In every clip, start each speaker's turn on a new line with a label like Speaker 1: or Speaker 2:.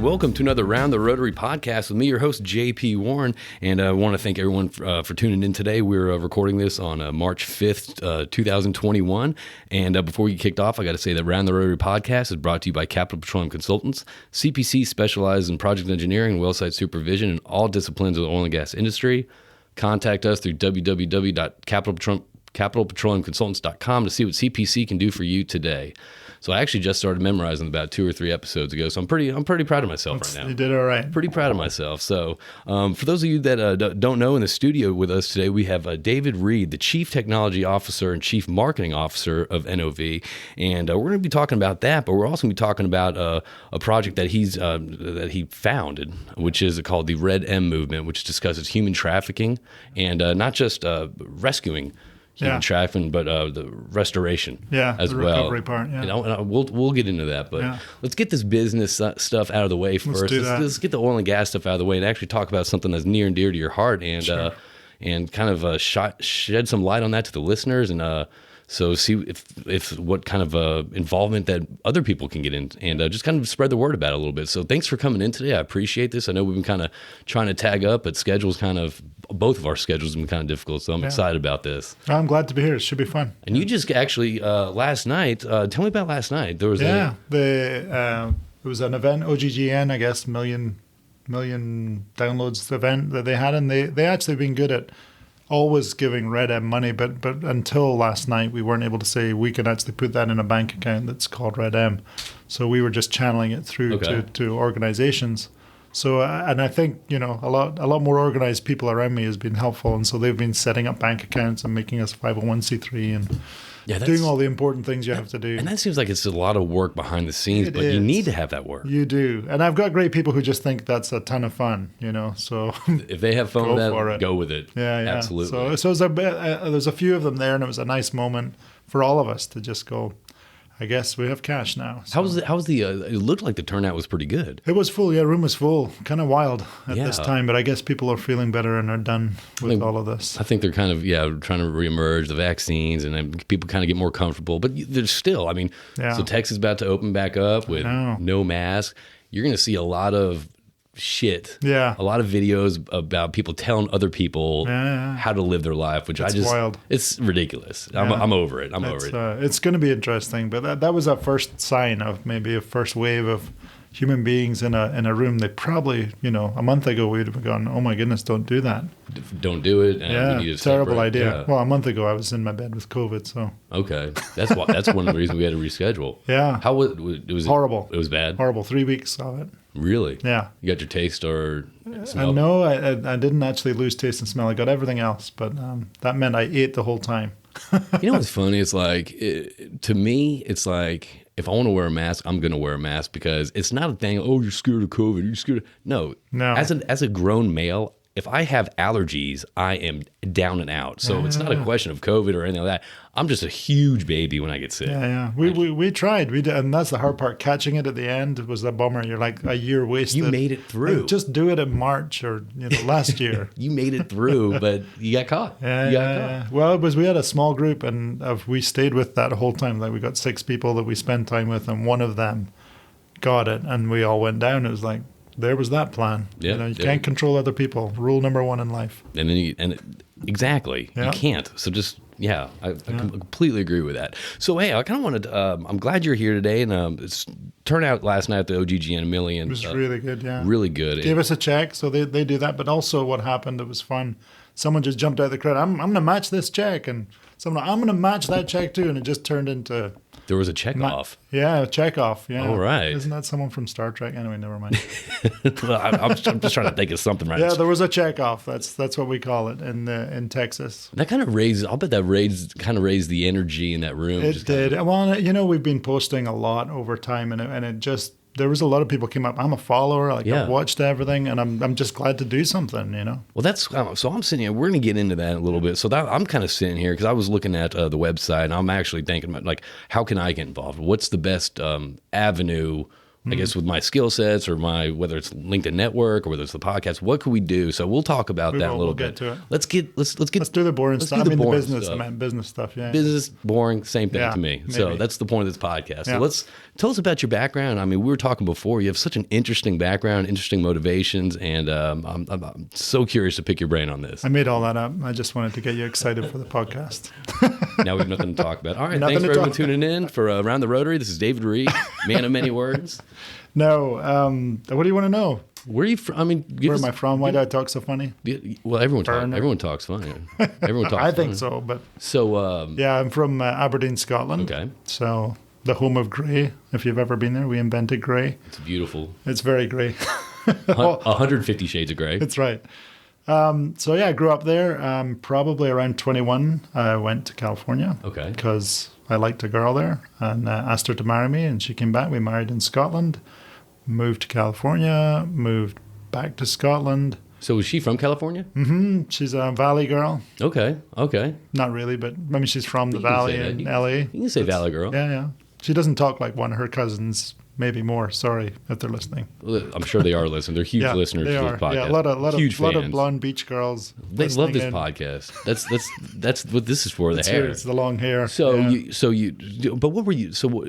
Speaker 1: welcome to another Round the Rotary podcast with me, your host, JP Warren. And I want to thank everyone for tuning in today. We're recording this on March 5th, 2021. And before we get kicked off, I got to say that Round the Rotary podcast is brought to you by Capital Petroleum Consultants. CPC specializes in project engineering and well site supervision in all disciplines of the oil and gas industry. Contact us through www.capitalpetroleumconsultants.com to see what CPC can do for you today. So I actually just started memorizing about 2 or 3 episodes ago. So I'm pretty proud of myself right now.
Speaker 2: You did all right.
Speaker 1: Pretty proud of myself. So for those of you that don't know, in the studio with us today, we have David Reid, the Chief Technology Officer and Chief Marketing Officer of NOV. And we're going to be talking about that, but we're also going to be talking about a project that he founded, which is called the redM movement, which discusses human trafficking and not just rescuing human trafficking, but the restoration as
Speaker 2: the
Speaker 1: well.
Speaker 2: Recovery part, yeah.
Speaker 1: And we'll get into that, but let's get this business stuff out of the way first. Let's get the oil and gas stuff out of the way and actually talk about something that's near and dear to your heart and and kind of shed some light on that to the listeners and so see if what kind of involvement that other people can get in and just kind of spread the word about it a little bit. So thanks for coming in today. I appreciate this. I know we've been kind of trying to tag up, but both of our schedules have been kind of difficult. So I'm excited about this.
Speaker 2: I'm glad to be here. It should be fun.
Speaker 1: And you just actually last night, tell me about last night. There was
Speaker 2: it was an event, OGGN, I guess, million downloads event that they had. And they actually been good at always giving redM money, but until last night, we weren't able to say we can actually put that in a bank account that's called redM. So we were just channeling it through to organizations. So and I think a lot more organized people around me has been helpful, and so they've been setting up bank accounts and making us 501c3 and doing all the important things you have to do.
Speaker 1: And that seems like it's a lot of work behind the scenes, but you need to have that work.
Speaker 2: You do. And I've got great people who just think that's a ton of fun, so
Speaker 1: if they have fun with that, go with it.
Speaker 2: Yeah.
Speaker 1: Absolutely.
Speaker 2: So there's a few of them there, and it was a nice moment for all of us to just go, I guess we have cash now. So.
Speaker 1: How was the it looked like the turnout was pretty good.
Speaker 2: It was full, room was full. Kind of wild at this time, but I guess people are feeling better and are done with all of this.
Speaker 1: I think they're kind of, trying to reemerge the vaccines and then people kind of get more comfortable. But there's still, so Texas is about to open back up with no mask. You're going to see a lot of shit. A lot of videos about people telling other people how to live their life, which wild. It's ridiculous. I'm over it. I'm over it.
Speaker 2: It's going to be interesting, but that was a first sign of maybe a first wave of human beings in a room. They probably, a month ago we'd have gone, oh my goodness, don't do that.
Speaker 1: Don't do it. And we need to
Speaker 2: terrible idea. Yeah. Well, a month ago I was in my bed with COVID, so.
Speaker 1: Okay. That's one of the reasons we had to reschedule.
Speaker 2: Yeah.
Speaker 1: How was it?
Speaker 2: Horrible.
Speaker 1: It was bad?
Speaker 2: Horrible. 3 weeks of it.
Speaker 1: Really?
Speaker 2: Yeah.
Speaker 1: You got your taste or smell?
Speaker 2: No, I didn't actually lose taste and smell. I got everything else, but that meant I ate the whole time.
Speaker 1: You know what's funny? It's like, to me, it's like, if I want to wear a mask, I'm going to wear a mask because it's not a thing, oh, you're scared of COVID. You're scared of... No. As a grown male, if I have allergies, I am down and out. So it's not a question of COVID or anything like that. I'm just a huge baby when I get sick.
Speaker 2: Yeah. We tried. We did, and that's the hard part. Catching it at the end was the bummer. You're like a year wasted.
Speaker 1: You made it through.
Speaker 2: Just do it in March or last year.
Speaker 1: You made it through, but you got caught.
Speaker 2: Yeah. Well, we had a small group, and we stayed with that whole time. Like we got 6 people that we spent time with, and one of them got it, and we all went down. It was like, there was that plan.
Speaker 1: Yeah,
Speaker 2: you can't control other people. Rule number 1 in life.
Speaker 1: And then exactly. You can't. So just I completely agree with that. So hey, I kind of wanted to, I'm glad you're here today, and it's turnout last night at the OGGN million.
Speaker 2: It was really good. Yeah,
Speaker 1: really good.
Speaker 2: Gave us a check, so they do that. But also, what happened? It was fun. Someone just jumped out of the crowd. I'm going to match this check, and someone I'm going to match that check too, and it just turned into.
Speaker 1: There was a check-off.
Speaker 2: A check-off. Yeah.
Speaker 1: All right.
Speaker 2: Isn't that someone from Star Trek? Anyway, never mind.
Speaker 1: Well, I'm just trying to think of something right now.
Speaker 2: Yeah, there was a check-off. That's what we call it in Texas.
Speaker 1: That kind of I'll bet that raised the energy in that room.
Speaker 2: It did. Well, we've been posting a lot over time, and it just, there was a lot of people came up. I'm a follower. I've watched everything, and I'm just glad to do something.
Speaker 1: Well, that's so. I'm sitting here. We're going to get into that a little bit. So I'm kind of sitting here because I was looking at the website, and I'm actually thinking about how can I get involved? What's the best avenue I guess with my skill sets or whether it's LinkedIn network or whether it's the podcast, what could we do? So we'll talk about that a little bit. Let's do
Speaker 2: the boring stuff.
Speaker 1: The
Speaker 2: business
Speaker 1: stuff.
Speaker 2: I meant business stuff. Yeah.
Speaker 1: Business, boring, same thing to me. Maybe. So that's the point of this podcast. So tell us about your background. I mean, we were talking before. You have such an interesting background, interesting motivations, and I'm so curious to pick your brain on this.
Speaker 2: I made all that up. I just wanted to get you excited for the podcast.
Speaker 1: Now we have nothing to talk about. All right, thanks for everyone tuning in for Around the Rotary. This is David Reid, man of many words.
Speaker 2: No, what do you want to know?
Speaker 1: Where are you from? I mean,
Speaker 2: where am I from? Why do I talk so funny?
Speaker 1: Well, everyone talks funny. Everyone talks.
Speaker 2: I think so, but I'm from Aberdeen, Scotland.
Speaker 1: Okay,
Speaker 2: so the home of grey. If you've ever been there, we invented grey.
Speaker 1: It's beautiful.
Speaker 2: It's very grey.
Speaker 1: 150 shades of grey.
Speaker 2: That's right. I grew up there. Probably around 21, I went to California.
Speaker 1: Okay.
Speaker 2: Because I liked a girl there and asked her to marry me, and she came back. We married in Scotland, moved to California, moved back to Scotland.
Speaker 1: So was she from California?
Speaker 2: Mm-hmm. She's a Valley girl.
Speaker 1: Okay.
Speaker 2: Not really, but I mean, she's from the Valley in LA.
Speaker 1: You can say Valley girl.
Speaker 2: Yeah. She doesn't talk like one of her cousins. Maybe more. Sorry if they're listening.
Speaker 1: I'm sure they are listening. They're huge listeners to this podcast.
Speaker 2: Yeah, a lot of blonde beach girls.
Speaker 1: They love this podcast. That's what this is for. The hair.
Speaker 2: It's the long hair.
Speaker 1: But what were you? So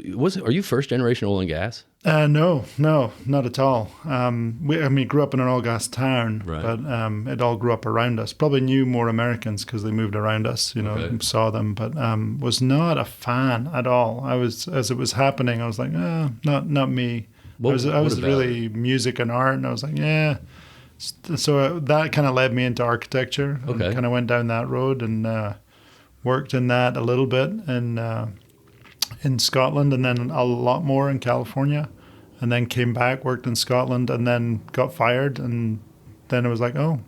Speaker 1: are you first generation oil and gas?
Speaker 2: No, not at all. We grew up in an oil gas town,
Speaker 1: right.
Speaker 2: But it all grew up around us. Probably knew more Americans because they moved around us. Saw them, but was not a fan at all. As it was happening, I was like, not me. I was really music and art, and I was like, yeah. So that kind of led me into architecture.
Speaker 1: Okay.
Speaker 2: And kind of went down that road and worked in that a little bit in Scotland, and then a lot more in California, and then came back, worked in Scotland, and then got fired, and then it was like, oh,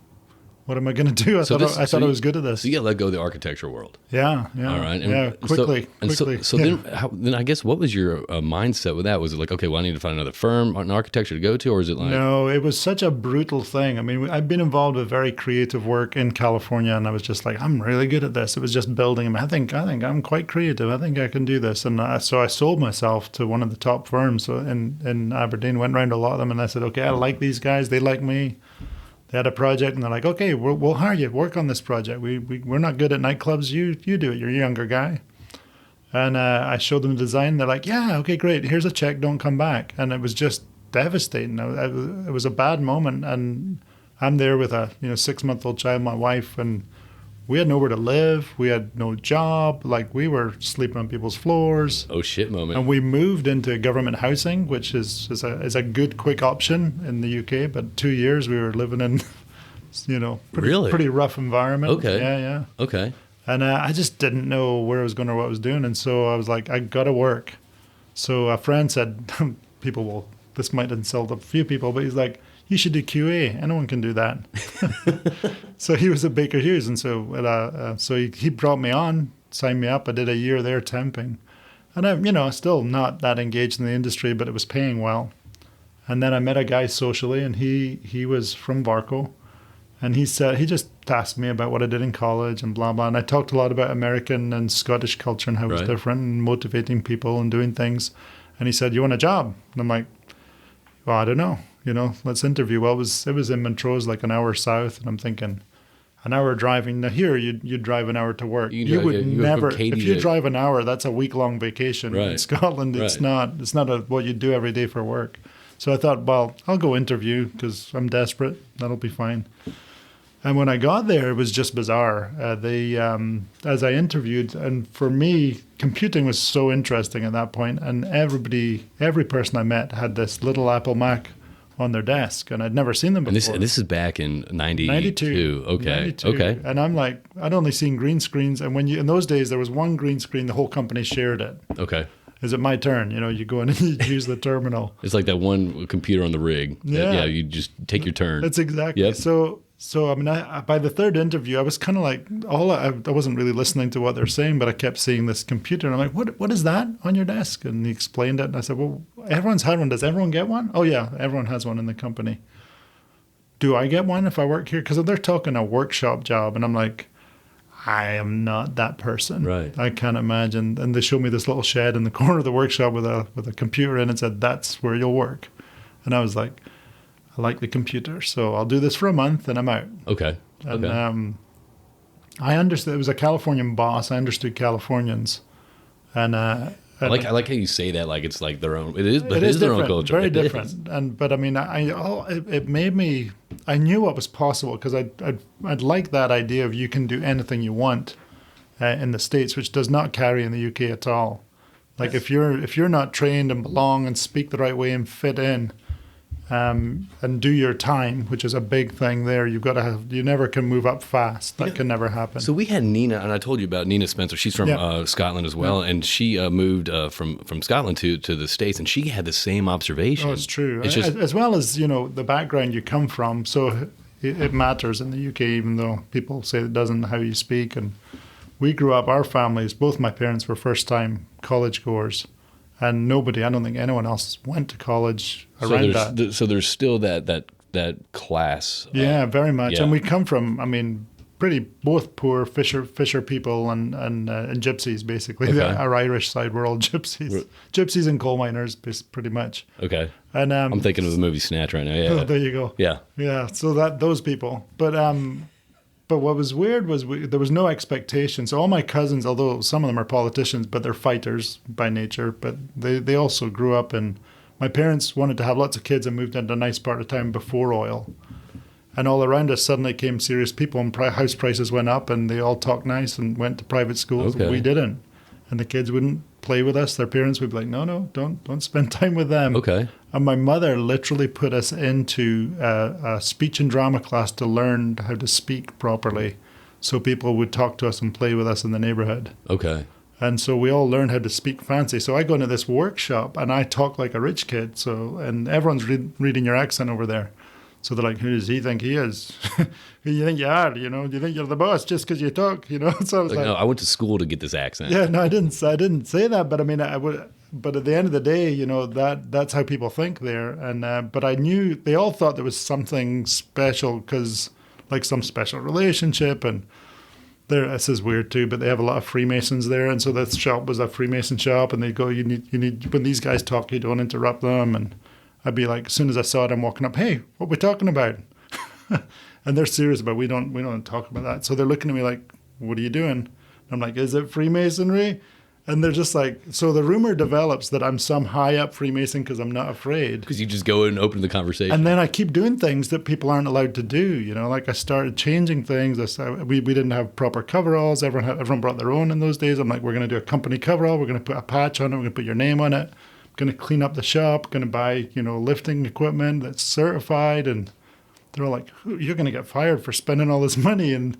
Speaker 2: what am I going to do? I thought I was good at this.
Speaker 1: So you got let go of the architecture world.
Speaker 2: Yeah.
Speaker 1: All right.
Speaker 2: Quickly.
Speaker 1: Then I guess what was your mindset with that? Was it like, okay, well, I need to find another firm in architecture to go to, or is it like?
Speaker 2: No, it was such a brutal thing. I mean, I've been involved with very creative work in California, and I was just like, I'm really good at this. It was just building. I think I'm quite creative. I think I can do this. And so I sold myself to one of the top firms in Aberdeen. Went around a lot of them, and I said, okay, I like these guys. They like me. They had a project, and they're like, okay, we'll hire you. Work on this project. We're not good at nightclubs. You do it. You're a younger guy. And I showed them the design. They're like, yeah, okay, great. Here's a check. Don't come back. And it was just devastating. It was a bad moment. And I'm there with a 6-month-old child, my wife, and we had nowhere to live. We had no job. Like, we were sleeping on people's floors.
Speaker 1: Oh, shit moment.
Speaker 2: And we moved into government housing, which is a good, quick option in the UK. But 2 years we were living in, pretty rough environment.
Speaker 1: Okay.
Speaker 2: Yeah.
Speaker 1: Okay.
Speaker 2: And I just didn't know where I was going or what I was doing. And so I was like, I got to work. So a friend said, this might insult a few people, but he's like, you should do QA. Anyone can do that. So he was at Baker Hughes, and so he brought me on, signed me up. I did a year there temping, and I'm still not that engaged in the industry, but it was paying well. And then I met a guy socially, and he was from Varco, and he just asked me about what I did in college and blah blah. And I talked a lot about American and Scottish culture and how it was different, and motivating people and doing things. And he said, "You want a job?" And I'm like, "Well, I don't know. Let's interview." Well, it was in Montrose, like an hour south, and I'm thinking, an hour driving. Now here, you'd drive an hour to work. You would never. If you drive an hour, that's a week-long vacation. Right. In Scotland, it's not what you do every day for work. So I thought, well, I'll go interview because I'm desperate. That'll be fine. And when I got there, it was just bizarre. As I interviewed, and for me, computing was so interesting at that point, and every person I met had this little Apple Mac on their desk, and I'd never seen them before.
Speaker 1: And this is back in 92. Okay.
Speaker 2: 92.
Speaker 1: Okay.
Speaker 2: And I'm like, I'd only seen green screens, and in those days there was one green screen, the whole company shared it.
Speaker 1: Okay.
Speaker 2: Is it my turn? You go in and you use the terminal.
Speaker 1: It's like that one computer on the rig.
Speaker 2: Yeah.
Speaker 1: You just take your turn.
Speaker 2: That's exactly.
Speaker 1: Yep.
Speaker 2: So I mean, by the third interview, I was kind of like, I wasn't really listening to what they're saying, but I kept seeing this computer, and I'm like, what is that on your desk? And he explained it, and I said, well, everyone's had one. Does everyone get one? Oh yeah, everyone has one in the company. Do I get one if I work here? Because they're talking a workshop job, and I'm like, I am not that person.
Speaker 1: Right.
Speaker 2: I can't imagine. And they showed me this little shed in the corner of the workshop with a computer in it and said, that's where you'll work. And I was like, I like the computer, so I'll do this for a month and I'm out.
Speaker 1: Okay.
Speaker 2: And I understood, it was a Californian boss. I understood Californians. And
Speaker 1: I like how you say that, like it's like their own. It is their
Speaker 2: different,
Speaker 1: own culture.
Speaker 2: very different. But I mean, it made me. I knew what was possible because I'd like that idea of you can do anything you want in the States, which does not carry in the UK at all. Like if you're not trained and belong and speak the right way and fit in, and do your time, which is a big thing there. You've got to have. You never can move up fast. That can never happen.
Speaker 1: So we had Nina, and I told you about Nina Spencer. She's from Scotland as well, and she moved from Scotland to the States, and she had the same observation.
Speaker 2: Oh, it's true.
Speaker 1: It's just,
Speaker 2: as well as the background you come from. So it matters in the UK, even though people say it doesn't. How you speak, and we grew up. Our families, both my parents were first-time college goers. And nobody, I don't think anyone else went to college around that.
Speaker 1: So there's still that class.
Speaker 2: Yeah, very much.
Speaker 1: Yeah.
Speaker 2: And we come from, both poor fisher people and gypsies, basically.
Speaker 1: Okay.
Speaker 2: Our Irish side, we're all gypsies. Gypsies and coal miners, pretty much.
Speaker 1: Okay.
Speaker 2: And
Speaker 1: I'm thinking of the movie Snatch right now. Yeah.
Speaker 2: Oh, there you go.
Speaker 1: Yeah.
Speaker 2: Yeah, so those people. But what was weird was there was no expectation. So all my cousins, although some of them are politicians, but they're fighters by nature, but they also grew up in, my parents wanted to have lots of kids and moved into a nice part of town before oil. And all around us suddenly came serious people and house prices went up and they all talked nice and went to private schools.
Speaker 1: Okay.
Speaker 2: We didn't. And the kids wouldn't play with us. Their parents would be like, no, don't spend time with them.
Speaker 1: Okay.
Speaker 2: And my mother literally put us into a speech and drama class to learn how to speak properly so people would talk to us and play with us in the neighborhood.
Speaker 1: Okay.
Speaker 2: And so we all learned how to speak fancy. So I go into this workshop and I talk like a rich kid. And everyone's reading your accent over there. So they're like, who does he think he is? Who do you think you are? Do you think you're the boss just because you talk? So I was like,
Speaker 1: no, I went to school to get this accent.
Speaker 2: Yeah, no, I didn't say that. But I mean, I would. But at the end of the day, that's how people think there. And but I knew they all thought there was something special because like some special relationship. And this is weird too, but they have a lot of Freemasons there. And so that shop was a Freemason shop. And they go, you need when these guys talk, you don't interrupt them. And I'd be like, as soon as I saw it, I'm walking up, hey, what are we talking about? And they're serious about we don't talk about that. So they're looking at me like, what are you doing? And I'm like, is it Freemasonry? And they're just like, so the rumor develops that I'm some high up Freemason because I'm not afraid.
Speaker 1: Because you just go and open the conversation.
Speaker 2: And then I keep doing things that people aren't allowed to do. Like I started changing things. We didn't have proper coveralls. Everyone brought their own in those days. I'm like, we're going to do a company coverall. We're going to put a patch on it. We're going to put your name on it. Going to clean up the shop, going to buy, lifting equipment that's certified. And they're all like, you're going to get fired for spending all this money.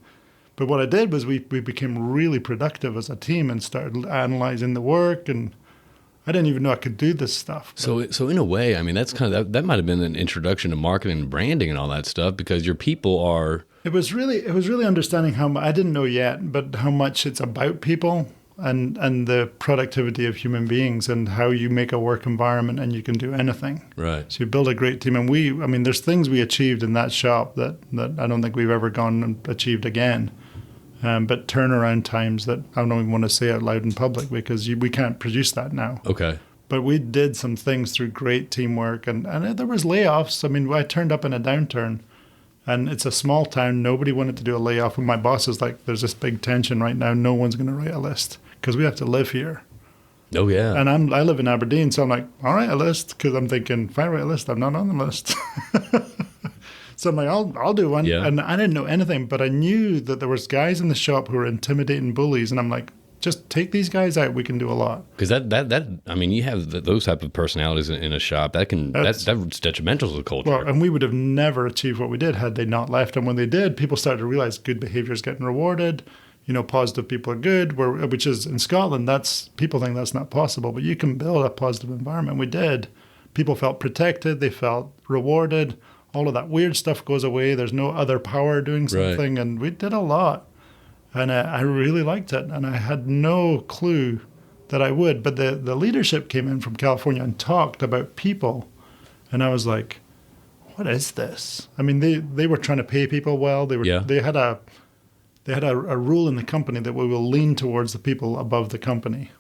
Speaker 2: But what I did was we became really productive as a team and started analyzing the work. And I didn't even know I could do this stuff.
Speaker 1: So in a way, that's kind of, that might have been an introduction to marketing and branding and all that stuff because your people are. It
Speaker 2: was really understanding how I didn't know yet, but how much it's about people. And the productivity of human beings and how you make a work environment and you can do anything.
Speaker 1: Right.
Speaker 2: So you build a great team. And there's things we achieved in that shop that I don't think we've ever gone and achieved again. But turnaround times that I don't even want to say out loud in public because we can't produce that now.
Speaker 1: Okay.
Speaker 2: But we did some things through great teamwork and there was layoffs. I turned up in a downturn. And it's a small town. Nobody wanted to do a layoff. And my boss is like, there's this big tension right now. No one's going to write a list because we have to live here.
Speaker 1: Oh, yeah.
Speaker 2: And I live in Aberdeen. So I'm like, I'll write a list because I'm thinking, if I write a list, I'm not on the list. So I'm like, I'll do one.
Speaker 1: Yeah.
Speaker 2: And I didn't know anything, but I knew that there was guys in the shop who were intimidating bullies. And I'm like, just take these guys out. We can do a lot.
Speaker 1: Because you have those type of personalities in a shop. That's detrimental to the culture.
Speaker 2: Well, and we would have never achieved what we did had they not left. And when they did, people started to realize good behavior is getting rewarded. Positive people are good. Which is in Scotland, people think that's not possible, but you can build a positive environment. We did. People felt protected. They felt rewarded. All of that weird stuff goes away. There's no other power doing something, and we did a lot. And I really liked it, and I had no clue that I would. But the leadership came in from California and talked about people, and I was like, what is this? They were trying to pay people well. They had they had a rule in the company that we will lean towards the people above the company.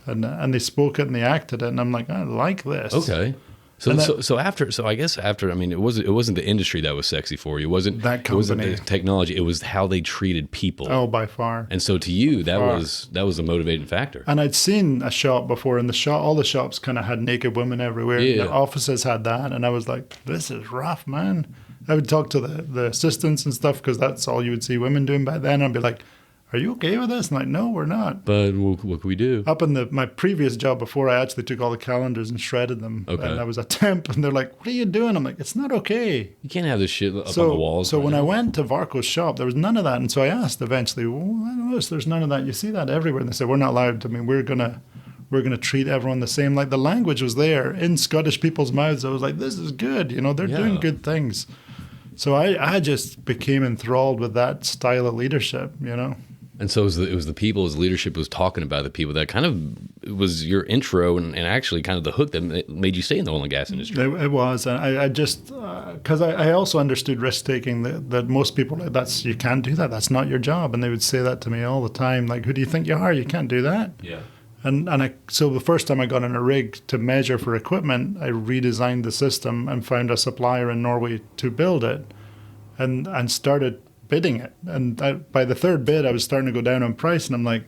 Speaker 2: And they spoke it and they acted it. And I'm like, I like this.
Speaker 1: Okay. So I guess after, I mean, it wasn't the industry that was sexy for you. It wasn't
Speaker 2: that company.
Speaker 1: It wasn't the technology. It was how they treated people.
Speaker 2: Oh, by far.
Speaker 1: And so to you, that was a motivating factor.
Speaker 2: And I'd seen a shop before, and all the shops kind of had naked women everywhere.
Speaker 1: Yeah.
Speaker 2: The offices had that, and I was like, this is rough, man. I would talk to the assistants and stuff because that's all you would see women doing back then. I'd be like, are you okay with this? And like, no, we're not.
Speaker 1: But what can we do?
Speaker 2: Up in my previous job before, I actually took all the calendars and shredded them.
Speaker 1: Okay.
Speaker 2: And I was a temp, and they're like, what are you doing? I'm like, it's not okay.
Speaker 1: You can't have this shit up on the walls.
Speaker 2: So when I went to Varco's shop, there was none of that. And so I asked eventually, well, I noticed there's none of that. You see that everywhere. And they said, we're not allowed. I mean, we're gonna treat everyone the same. Like the language was there in Scottish people's mouths. I was like, this is good. They're doing good things. So I just became enthralled with that style of leadership,
Speaker 1: And so it was the people, as leadership was talking about the people, that kind of was your intro and actually kind of the hook that made you stay in the oil and gas industry.
Speaker 2: It was. And I just, because I also understood risk-taking, that most people, you can't do that. That's not your job. And they would say that to me all the time. Like, who do you think you are? You can't do that.
Speaker 1: Yeah.
Speaker 2: So the first time I got in a rig to measure for equipment, I redesigned the system and found a supplier in Norway to build it and started bidding it. And by the third bid, I was starting to go down on price, and I'm like,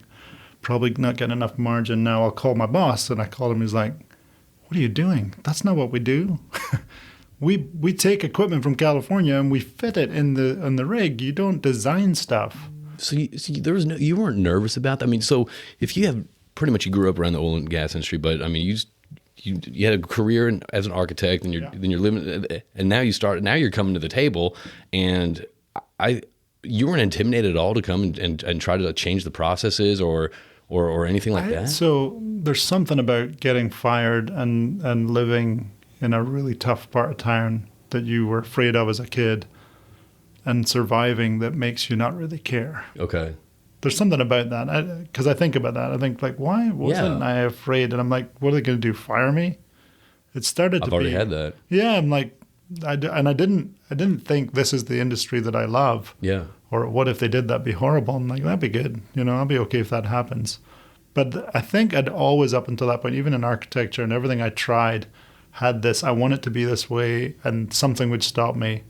Speaker 2: probably not getting enough margin now. I'll call my boss. And I called him. He's like, what are you doing? That's not what we do. we take equipment from California and we fit it in the rig. You don't design stuff.
Speaker 1: So you weren't nervous about that? I mean, so if you have pretty much, you grew up around the oil and gas industry, but I mean, you had a career as an architect, and you're living, and now you're coming to the table, and you weren't intimidated at all to come and try to change the processes or anything like that?
Speaker 2: So there's something about getting fired and living in a really tough part of town that you were afraid of as a kid and surviving that makes you not really care.
Speaker 1: Okay.
Speaker 2: There's something about that, because I think about that. I think, like, why wasn't I afraid? And I'm like, what are they going to do, fire me? It started to be... I've
Speaker 1: already had that.
Speaker 2: Yeah, I'm like, I didn't think this is the industry that I love.
Speaker 1: Yeah.
Speaker 2: Or what if they did that? Be horrible. I'm like, that'd be good. I'll be okay if that happens. But I think I'd always, up until that point, even in architecture and everything I tried, had this, I want it to be this way, and something would stop me.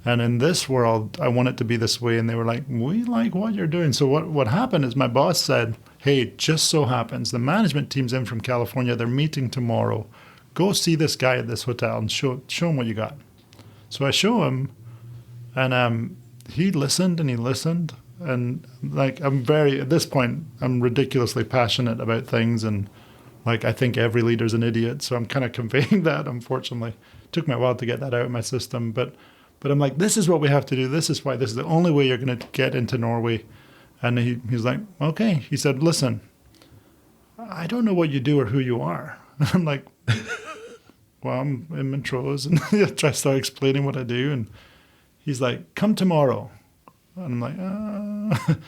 Speaker 2: And in this world, I want it to be this way. And they were like, we like what you're doing. So what happened is my boss said, hey, just so happens the management team's in from California. They're meeting tomorrow. Go see this guy at this hotel and show him what you got. So I show him, and he listened and he listened. And like, at this point, I'm ridiculously passionate about things. And like, I think every leader's an idiot. So I'm kind of conveying that, unfortunately. It took me a while to get that out of my system. But I'm like, this is what we have to do. This is why. This is the only way you're going to get into Norway. And he's like, okay. He said, listen, I don't know what you do or who you are. And I'm like, well, I'm in Montrose. And I start explaining what I do. And he's like, come tomorrow. And I'm like,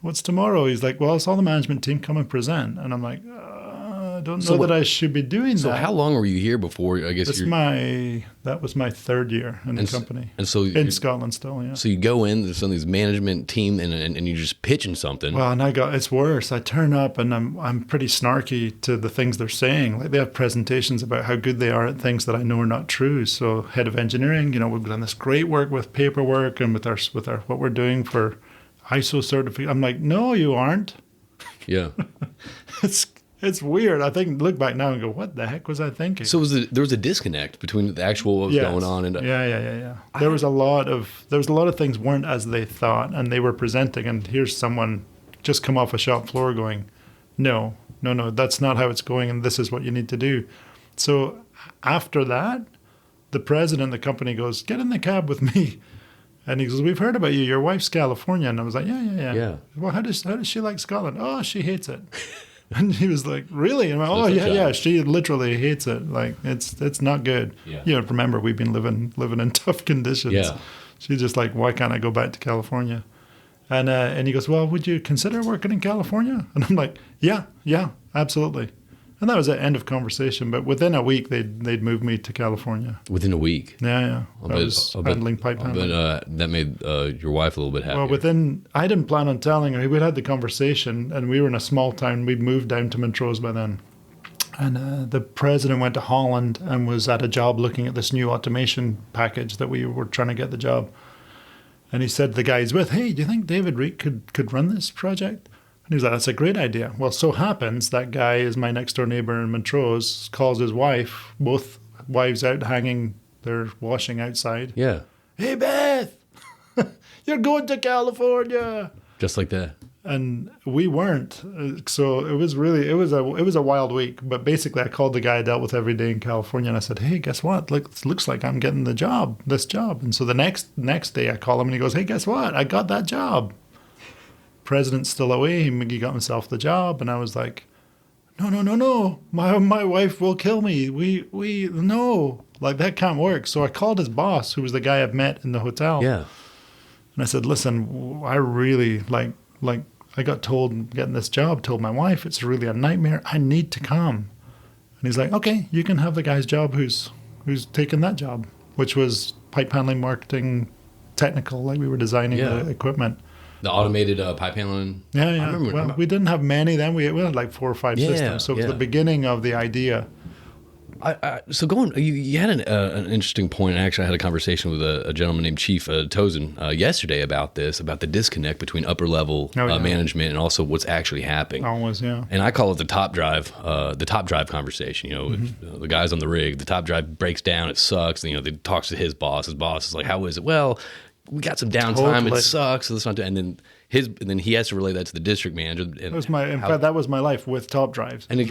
Speaker 2: what's tomorrow? He's like, well, it's all the management team, come and present. And I'm like, I don't know that I should be doing that.
Speaker 1: So how long were you here before, I guess?
Speaker 2: That was my third year in the company.
Speaker 1: And so
Speaker 2: in Scotland still, yeah.
Speaker 1: So you go in, there's some of these management team, and you're just pitching something.
Speaker 2: Well, and it's worse. I turn up and I'm pretty snarky to the things they're saying. Like, they have presentations about how good they are at things that I know are not true. So head of engineering, we've done this great work with paperwork and with our what we're doing for ISO certificate. I'm like, no, you aren't.
Speaker 1: Yeah.
Speaker 2: It's weird. I think look back now and go, what the heck was I thinking?
Speaker 1: So there was a disconnect between the actual what was going on and
Speaker 2: yeah. There was a lot of things weren't as they thought, and they were presenting. And here's someone just come off a shop floor going, no, that's not how it's going, and this is what you need to do. So after that, the president of the company goes, get in the cab with me. And he goes, we've heard about you. Your wife's Californian. And I was like, yeah. Well, how does she like Scotland? Oh, she hates it. And he was like, really? And I'm like, oh, yeah. She literally hates it. Like, it's not good. Yeah. Remember, we've been living in tough conditions.
Speaker 1: Yeah.
Speaker 2: She's just like, why can't I go back to California? And he goes, well, would you consider working in California? And I'm like, yeah, absolutely. And that was the end of conversation. But within a week, they'd moved me to California.
Speaker 1: Within a week?
Speaker 2: Yeah. I was handling pipe handling.
Speaker 1: But that made your wife a little bit happier.
Speaker 2: Well, I didn't plan on telling her. We'd had the conversation, and we were in a small town. We'd moved down to Montrose by then. And the president went to Holland and was at a job looking at this new automation package that we were trying to get the job. And he said to the guy he's with, hey, do you think David Reid could run this project? And he was like, that's a great idea. Well, so happens that guy is my next door neighbor in Montrose, calls his wife, both wives out hanging their washing outside.
Speaker 1: Yeah.
Speaker 2: Hey, Beth, you're going to California.
Speaker 1: Just like that.
Speaker 2: And we weren't. So it was a wild week. But basically, I called the guy I dealt with every day in California, and I said, hey, guess what? It looks like I'm getting this job. And so the next day I call him, and he goes, hey, guess what? I got that job. President's still away. He got himself the job. And I was like, no. My wife will kill me. No. Like, that can't work. So I called his boss, who was the guy I've met in the hotel.
Speaker 1: Yeah.
Speaker 2: And I said, listen, I really like I got told getting this job, told my wife it's really a nightmare. I need to come. And he's like, okay, you can have the guy's job who's taken that job, which was pipe handling, marketing, technical, like we were designing the equipment.
Speaker 1: The automated pipe handling.
Speaker 2: Yeah. I remember. We didn't have many then. We had like 4 or 5 systems. So it was the beginning of the idea.
Speaker 1: So you had an interesting point. Actually, I had a conversation with a gentleman named Chief Tozen yesterday about the disconnect between upper level management and also what's actually happening.
Speaker 2: Always, yeah.
Speaker 1: And I call it the top drive conversation. You know, the guys on the rig, the top drive breaks down, it sucks. And, they talks to his boss. His boss is like, "How is it?" Well, we got some downtime. Totally. It sucks. So let's not do. And then he has to relay that to the district manager. And
Speaker 2: that was my life with top drives.
Speaker 1: And it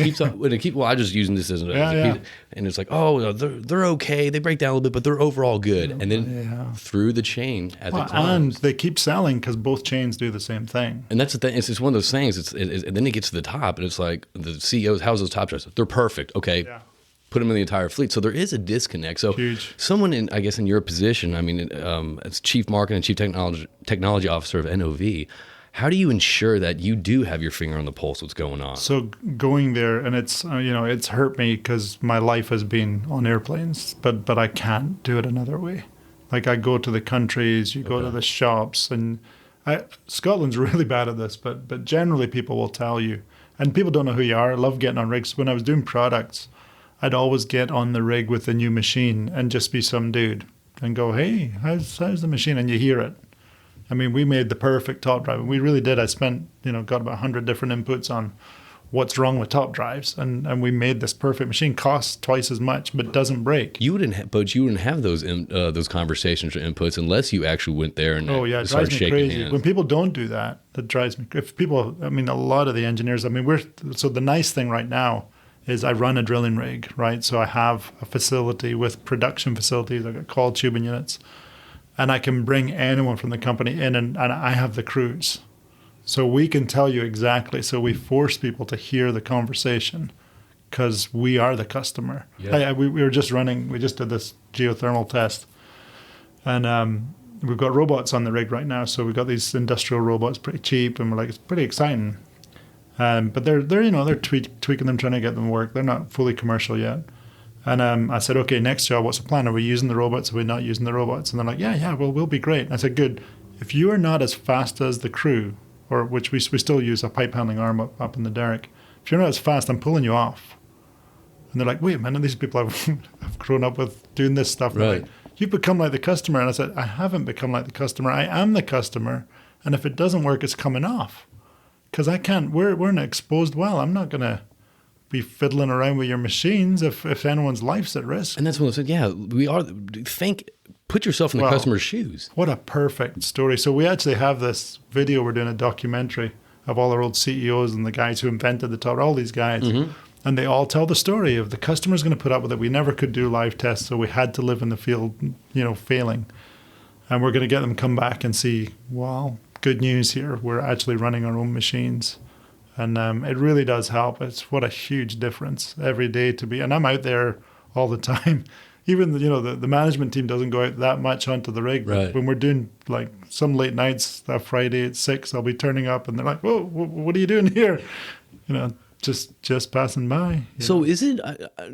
Speaker 1: keeps up. Well, I just using this as an and it's like, oh, they're okay. They break down a little bit, but they're overall good. And then through the chain at the time,
Speaker 2: and they keep selling because both chains do the same thing.
Speaker 1: And that's the thing. It's just one of those things. And then it gets to the top, and it's like the CEOs. How's those top drives? They're perfect. Okay. Yeah. Put them in the entire fleet. So there is a disconnect. So someone in your position, I mean, as Chief Marketing and Chief Technology Officer of NOV, how do you ensure that you do have your finger on the pulse of what's going on?
Speaker 2: So going there, and it's hurt me because my life has been on airplanes, but I can't do it another way. Like, I go to the countries, you go to the shops, and Scotland's really bad at this, but generally people will tell you, and people don't know who you are. I love getting on rigs. When I was doing products, I'd always get on the rig with the new machine and just be some dude and go, hey, how's the machine? And you hear it. I mean, we made the perfect top drive. We really did. I spent, got about 100 different inputs on what's wrong with top drives. And we made this perfect machine. Costs twice as much, but doesn't break.
Speaker 1: You wouldn't have those conversations or inputs unless you actually went there and started shaking hands.
Speaker 2: When people don't do that, that drives me. If people, a lot of the engineers, so the nice thing right now is I run a drilling rig, right? So I have a facility with production facilities. I've got coiled tubing units. And I can bring anyone from the company in, and I have the crews. So we can tell you exactly. So we force people to hear the conversation because we are the customer. Yeah. We just did this geothermal test. And we've got robots on the rig right now. So we've got these industrial robots, pretty cheap, and we're like, it's pretty exciting. But they're tweaking them, trying to get them to work. They're not fully commercial yet. And I said, okay, next job, what's the plan? Are we using the robots? Are we not using the robots? And they're like, yeah, well, we'll be great. And I said, good. If you are not as fast as the crew, or which we still use a pipe handling arm up in the derrick, if you're not as fast, I'm pulling you off. And they're like, wait a minute, these people have grown up with doing this stuff.
Speaker 1: Right.
Speaker 2: Like, you've become like the customer. And I said, I haven't become like the customer. I am the customer. And if it doesn't work, it's coming off. Because I can't, we're in an exposed well. I'm not going to be fiddling around with your machines if anyone's life's at risk.
Speaker 1: And that's when I said, we are, put yourself in the customer's shoes.
Speaker 2: What a perfect story. So we actually have this video, we're doing a documentary of all our old CEOs and the guys who invented the top, all these guys. Mm-hmm. And they all tell the story of the customer's going to put up with it. We never could do live tests, so we had to live in the field, failing. And we're going to get them come back and see, well, good news here. We're actually running our own machines. And it really does help. It's what a huge difference every day to be. And I'm out there all the time. Even the management team doesn't go out that much onto the rig.
Speaker 1: Right.
Speaker 2: When we're doing like some late nights, that Friday at 6, I'll be turning up, and they're like, "Whoa, what are you doing here?" just passing by.
Speaker 1: So is it?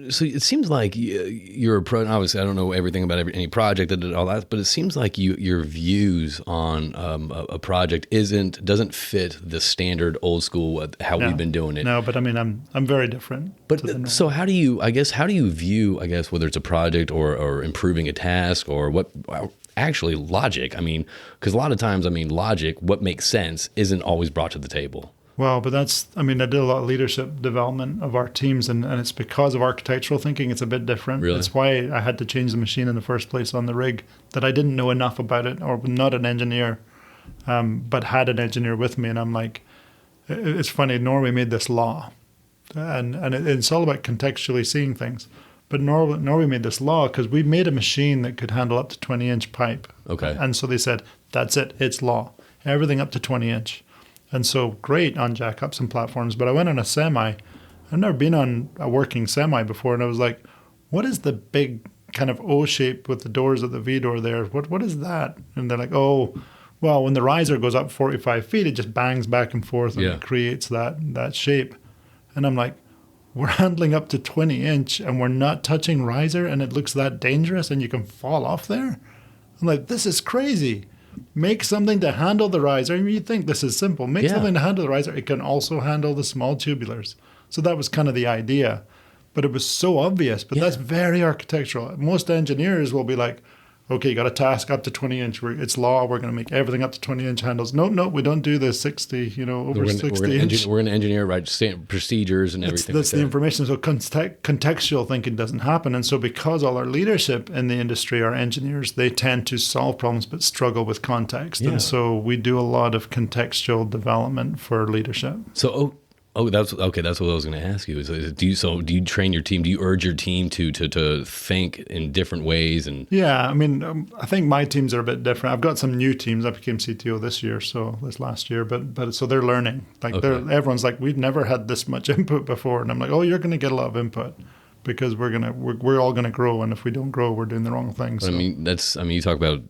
Speaker 1: So it seems like your approach. Obviously, I don't know everything about any project and all that, but it seems like your views on a project doesn't fit the standard old school how we've been doing it.
Speaker 2: No, but I mean, I'm very different.
Speaker 1: But so how do you view whether it's a project or improving a task or what? Actually, logic. I mean, because a lot of times, logic, what makes sense, isn't always brought to the table.
Speaker 2: Well, but I did a lot of leadership development of our teams, and it's because of architectural thinking, it's a bit different.
Speaker 1: Really?
Speaker 2: That's why I had to change the machine in the first place on the rig, that I didn't know enough about it, or not an engineer, but had an engineer with me. And I'm like, it's funny, Norway made this law, and it's all about contextually seeing things. But Norway made this law because we made a machine that could handle up to 20-inch pipe.
Speaker 1: Okay.
Speaker 2: And so they said, that's it, it's law. Everything up to 20-inch. And so great on jackups and platforms. But I went on a semi. I've never been on a working semi before. And I was like, what is the big kind of O shape with the doors at the V door there? What is that? And they're like, oh, well, when the riser goes up 45 feet, it just bangs back and forth and it creates that shape. And I'm like, we're handling up to 20-inch and we're not touching riser and it looks that dangerous and you can fall off there? I'm like, this is crazy. Make something to handle the riser. You think this is simple. Make something to handle the riser. It can also handle the small tubulars. So that was kind of the idea. But it was so obvious. But that's very architectural. Most engineers will be like, okay, you got a task up to 20-inch. It's law. We're going to make everything up to 20-inch handles. No, we don't do the 60, over 60-inch.
Speaker 1: We're going to engineer procedures and everything.
Speaker 2: That's the information. So contextual thinking doesn't happen. And so because all our leadership in the industry are engineers, they tend to solve problems but struggle with context. Yeah. And so we do a lot of contextual development for leadership.
Speaker 1: So, that's okay. That's what I was going to ask you. Do you train your team? Do you urge your team to think in different ways? And
Speaker 2: yeah, I think my teams are a bit different. I've got some new teams. I became CTO this last year, but so they're learning. Everyone's like, we've never had this much input before, and I'm like, oh, you're going to get a lot of input. Because we're all going to grow, and if we don't grow, we're doing the wrong thing. So.
Speaker 1: You talk about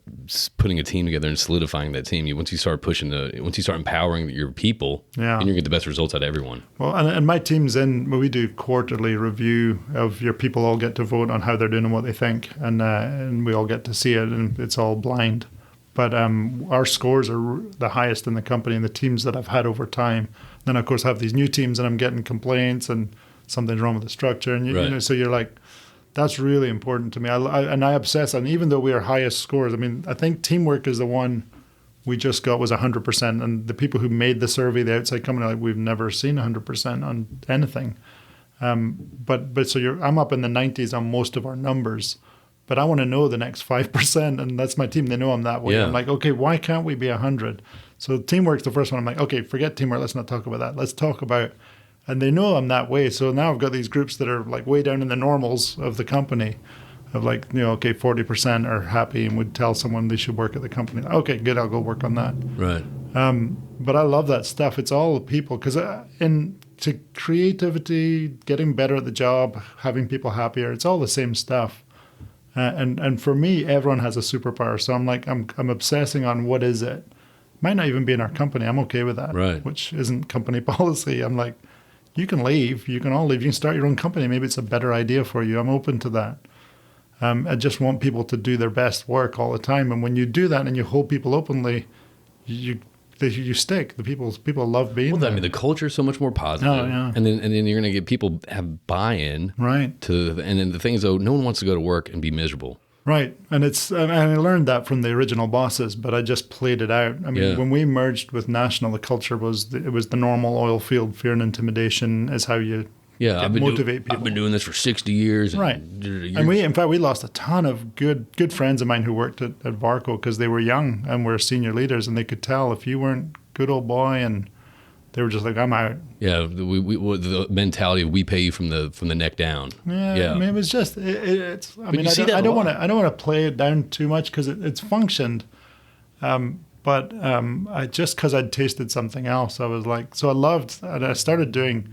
Speaker 1: putting a team together and solidifying that team. Once you start empowering your people, and you're gonna get the best results out of everyone.
Speaker 2: Well, and my team's we do quarterly review of your people. All get to vote on how they're doing and what they think, and we all get to see it, and it's all blind. But our scores are the highest in the company, and the teams that I've had over time. Then of course I have these new teams, and I'm getting complaints and something's wrong with the structure, and so you're like, that's really important to me. I obsess on, even though we are highest scores. I think teamwork is the one we just got was 100%, and the people who made the survey, the outside company, like, we've never seen 100% on anything. But so I'm up in the 90s on most of our numbers, but I want to know the next 5%, and that's my team. They know I'm that way. I'm like, okay, why can't we be 100? So teamwork's the first one. I'm like, okay, forget teamwork. Let's not talk about that. Let's talk about. And they know I'm that way. So now I've got these groups that are like way down in the normals of the company of like, 40% are happy and would tell someone they should work at the company. Okay, good. I'll go work on that.
Speaker 1: Right.
Speaker 2: But I love that stuff. It's all the people. Because to creativity, getting better at the job, having people happier, it's all the same stuff. And for me, everyone has a superpower. So I'm like, I'm obsessing on what is it. Might not even be in our company. I'm okay with that.
Speaker 1: Right.
Speaker 2: Which isn't company policy. I'm like, you can leave. You can all leave. You can start your own company. Maybe it's a better idea for you. I'm open to that. I just want people to do their best work all the time. And when you do that and you hold people openly, you stick. The people love being there.
Speaker 1: The culture is so much more positive.
Speaker 2: Oh, yeah.
Speaker 1: And then you're going to get people have buy-in.
Speaker 2: Right.
Speaker 1: And then the thing is, no one wants to go to work and be miserable.
Speaker 2: Right. And I learned that from the original bosses, but I just played it out. When we merged with National, the culture was the normal oil field. Fear and intimidation is how you motivate people.
Speaker 1: I've been doing this for 60 years.
Speaker 2: Right. And we lost a ton of good friends of mine who worked at Varco because they were young and were senior leaders, and they could tell if you weren't good old boy, and they were just like, I'm out.
Speaker 1: Yeah, the mentality of we pay you from the neck down.
Speaker 2: Yeah. It was just I don't want to play it down too much because it's functioned, but I just because I'd tasted something else, I was like, so I loved, and I started doing.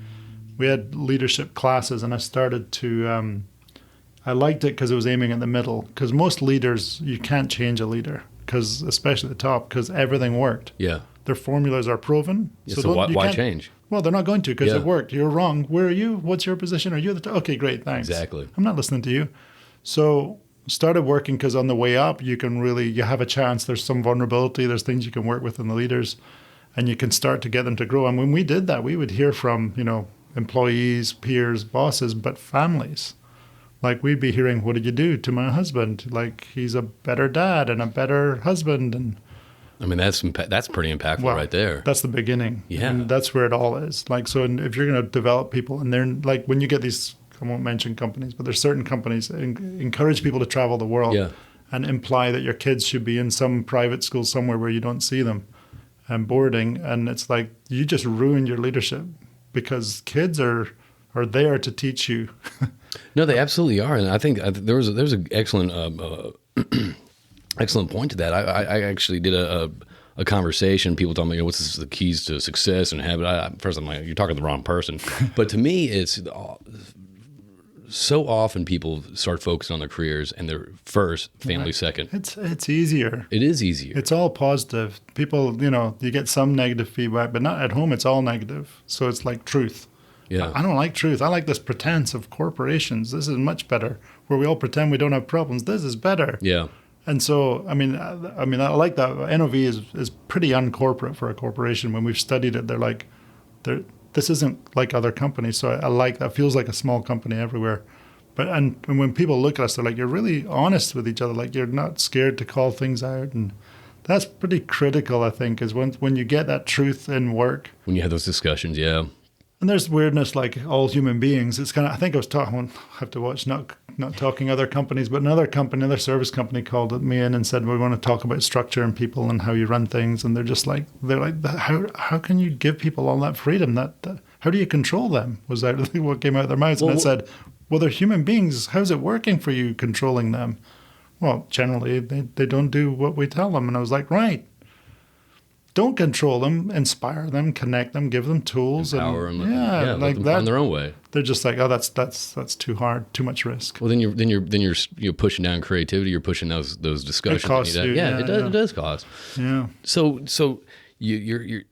Speaker 2: We had leadership classes, and I started to. I liked it because it was aiming at the middle. Because most leaders, you can't change a leader, because especially at the top, because everything worked.
Speaker 1: Yeah.
Speaker 2: Their formulas are proven.
Speaker 1: Yeah, so why change?
Speaker 2: Well, they're not going to because it worked. You're wrong. Where are you? What's your position? Are you the okay, great, thanks.
Speaker 1: Exactly.
Speaker 2: I'm not listening to you. So started working because on the way up, you have a chance. There's some vulnerability. There's things you can work with in the leaders, and you can start to get them to grow. And when we did that, we would hear from, employees, peers, bosses, but families. Like we'd be hearing, what did you do to my husband? Like he's a better dad and a better husband. And
Speaker 1: I mean, that's pretty impactful right there.
Speaker 2: That's the beginning.
Speaker 1: Yeah.
Speaker 2: And that's where it all is. Like, so if you're going to develop people, and they're like, when you get these, I won't mention companies, but there's certain companies that encourage people to travel the world and imply that your kids should be in some private school somewhere where you don't see them and boarding. And it's like, you just ruin your leadership because kids are there to teach you.
Speaker 1: No, they absolutely are. And I think there's an excellent excellent point to that. I actually did a conversation. People tell me, what's the keys to success and habit? First, I'm like, you're talking to the wrong person. But to me, it's so often people start focusing on their careers and their first, family second.
Speaker 2: It's easier.
Speaker 1: It is easier.
Speaker 2: It's all positive. People, you get some negative feedback, but not at home. It's all negative. So it's like truth.
Speaker 1: Yeah.
Speaker 2: I don't like truth. I like this pretense of corporations. This is much better. Where we all pretend we don't have problems. This is better.
Speaker 1: Yeah.
Speaker 2: And so, I like that. NOV is pretty uncorporate for a corporation. When we've studied it, they're like, this isn't like other companies. So I like that. It feels like a small company everywhere. But and when people look at us, they're like, you're really honest with each other. Like you're not scared to call things out. And that's pretty critical, I think, is when you get that truth in work.
Speaker 1: When you have those discussions, yeah.
Speaker 2: And there's weirdness like all human beings. It's kind of, I think I was talking, I have to watch, not talking other companies, but another service company called me in and said, we want to talk about structure and people and how you run things. And they're like, how can you give people all that freedom? How do you control them? Was that what came out of their mouths? And I said, well, they're human beings. How's it working for you controlling them? Well, generally they don't do what we tell them. And I was like, right. Don't control them, inspire them, connect them, give them tools,
Speaker 1: empower them,
Speaker 2: like
Speaker 1: let them find their own way.
Speaker 2: They're just like, oh, that's too hard, too much risk.
Speaker 1: Well, then you're pushing down creativity. You're pushing those discussions.
Speaker 2: It costs you.
Speaker 1: It does cost.
Speaker 2: Yeah.
Speaker 1: So you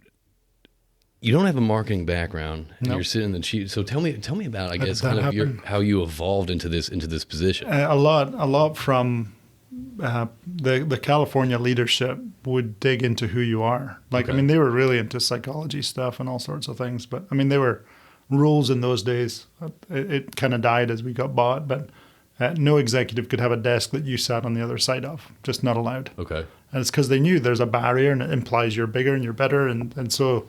Speaker 1: don't have a marketing background, and you're sitting in the chief. So tell me about, I guess, kind of how you evolved into this position.
Speaker 2: A lot from. The California leadership would dig into who you are. Like, okay. They were really into psychology stuff and all sorts of things. But, there were rules in those days. It kind of died as we got bought. But no executive could have a desk that you sat on the other side of. Just not allowed.
Speaker 1: Okay.
Speaker 2: And it's because they knew there's a barrier and it implies you're bigger and you're better. And so,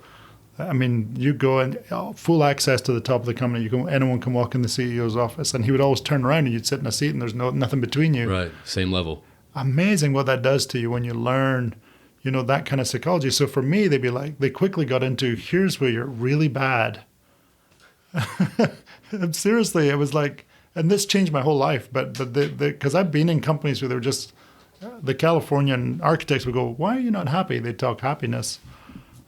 Speaker 2: you go and full access to the top of the company. Anyone can walk in the CEO's office. And he would always turn around and you'd sit in a seat and there's nothing between you.
Speaker 1: Right. Same level.
Speaker 2: Amazing what that does to you when you learn, that kind of psychology. So for me, they'd be like, they quickly got into, here's where you're really bad. Seriously, it was like, and this changed my whole life. But because I've been in companies where they were just, the Californian architects would go, why are you not happy? They'd talk happiness.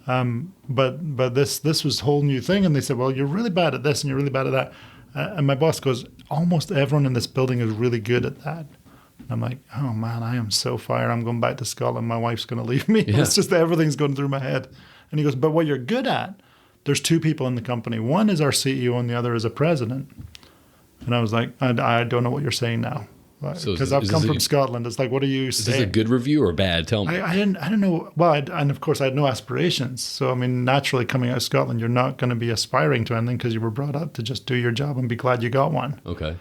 Speaker 2: But this was a whole new thing. And they said, well, you're really bad at this and you're really bad at that. And my boss goes, almost everyone in this building is really good at that. I'm like, oh man, I am so fired. I'm going back to Scotland. My wife's going to leave me. Yeah. It's just everything's going through my head. And he goes, but what you're good at, there's two people in the company. One is our CEO and the other is a president. And I was like, I don't know what you're saying now. Because I've come from Scotland. It's like, what are you saying?
Speaker 1: Is this a good review or bad? Tell me.
Speaker 2: I don't know. Well, and of course I had no aspirations. So, naturally coming out of Scotland, you're not going to be aspiring to anything because you were brought up to just do your job and be glad you got one.
Speaker 1: Okay.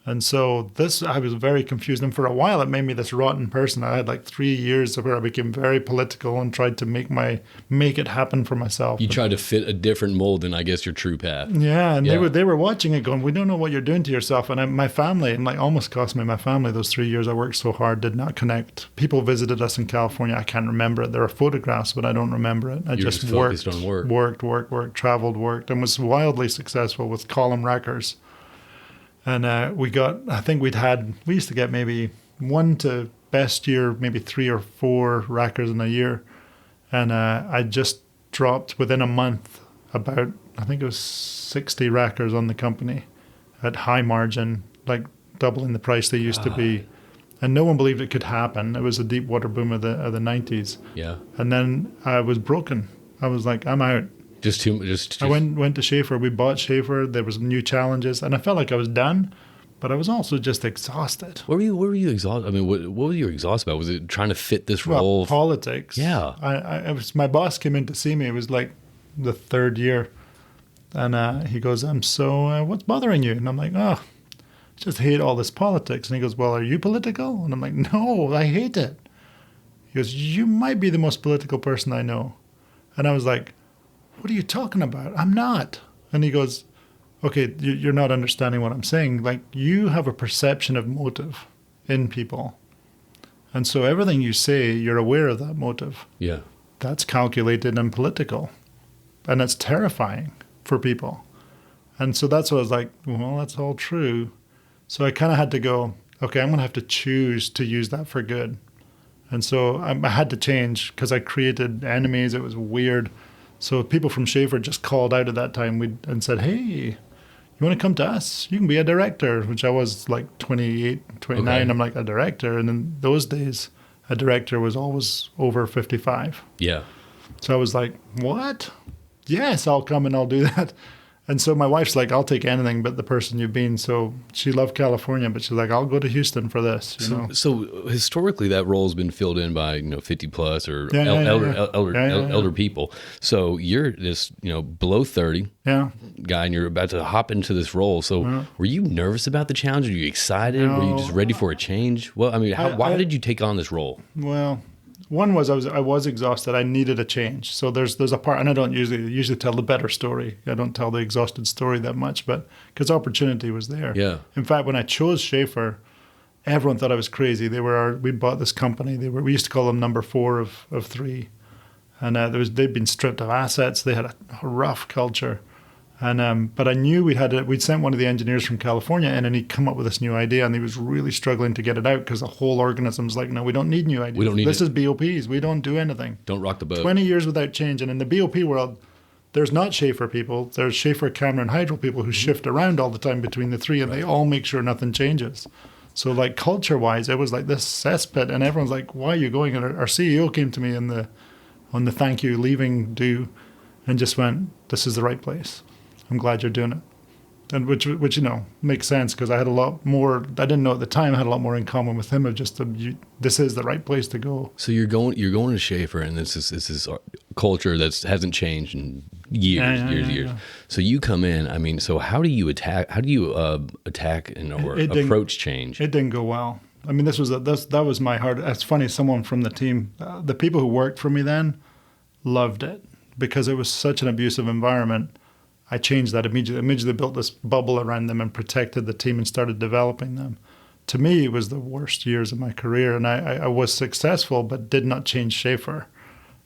Speaker 2: And so I was very confused. And for a while, it made me this rotten person. I had like 3 years where I became very political and tried to make it happen for myself.
Speaker 1: You tried to fit a different mold than, I guess, your true path.
Speaker 2: Yeah, and they were watching it going, we don't know what you're doing to yourself. And my family, and almost cost me my family, those 3 years I worked so hard, did not connect. People visited us in California. I can't remember it. There are photographs, but I don't remember it. I just worked, traveled, worked, and was wildly successful with column wreckers. And we used to get maybe one to best year, maybe 3 or 4 rackers in a year. And I just dropped within a month about, I think it was 60 rackers on the company at high margin, like doubling the price they used to be. And no one believed it could happen. It was a deep water boom of the 90s.
Speaker 1: Yeah.
Speaker 2: And then I was broken. I was like, I'm out. I went to Schaefer. We bought Schaefer. There was new challenges, and I felt like I was done, but I was also just exhausted.
Speaker 1: What were you exhausted? I mean, what were you exhausted about? Was it trying to fit this role?
Speaker 2: Politics.
Speaker 1: Yeah.
Speaker 2: My boss came in to see me. It was like the third year, and he goes, what's bothering you? And I'm like, I just hate all this politics. And he goes, well, are you political? And I'm like, no, I hate it. He goes, you might be the most political person I know. And I was like, what are you talking about? I'm not. And he goes, okay, you're not understanding what I'm saying. Like, you have a perception of motive in people. And so everything you say, you're aware of that motive.
Speaker 1: Yeah.
Speaker 2: That's calculated and political. And it's terrifying for people. And so that's what I was like, well, that's all true. So I kind of had to go, okay, I'm going to have to choose to use that for good. And so I had to change because I created enemies. It was weird. So people from Schaefer just called out at that time and said, hey, you want to come to us? You can be a director, which I was like 28, 29. Okay. I'm like, a director? And in those days, a director was always over 55.
Speaker 1: Yeah.
Speaker 2: So I was like, what? Yes, I'll come and I'll do that. And so my wife's like, I'll take anything but the person you've been. So she loved California, but she's like, I'll go to Houston for this.
Speaker 1: So historically, that role has been filled in by 50 plus or elder people. So you're this below 30 guy, and you're about to hop into this role. So were you nervous about the challenge? Were you excited?
Speaker 2: No.
Speaker 1: Were you just ready for a change? Well, I mean, why did you take on this role?
Speaker 2: Well, one was I was exhausted. I needed a change. So there's a part, and I don't usually tell the better story. I don't tell the exhausted story that much, but because opportunity was there.
Speaker 1: Yeah.
Speaker 2: In fact, when I chose Schaefer, everyone thought I was crazy. We bought this company. We used to call them number 4 of 3, and they'd been stripped of assets. They had a rough culture. And but I knew we'd sent one of the engineers from California in, and he'd come up with this new idea, and he was really struggling to get it out because the whole organism's like, no, we don't need new ideas.
Speaker 1: We don't need
Speaker 2: this is BOPs. We don't do anything.
Speaker 1: Don't rock the boat.
Speaker 2: 20 years without change. And in the BOP world, there's not Schaefer people. There's Schaefer, Cameron, Hydro people who shift around all the time between the 3, and they all make sure nothing changes. So like culture-wise, it was like this cesspit, and everyone's like, why are you going? And our CEO came to me on the thank you leaving do, and just went, this is the right place. I'm glad you're doing it. And which makes sense because I had a lot more, I didn't know at the time, I had a lot more in common with him of just, this is the right place to go.
Speaker 1: So you're going to Schaefer, and this is culture that hasn't changed in years. So you come in, I mean, so how do you attack and approach change?
Speaker 2: It didn't go well. I mean, that was my hard, it's funny, someone from the team, the people who worked for me then loved it because it was such an abusive environment. I changed that immediately built this bubble around them and protected the team and started developing them. To me, it was the worst years of my career, and I was successful but did not change Schaefer.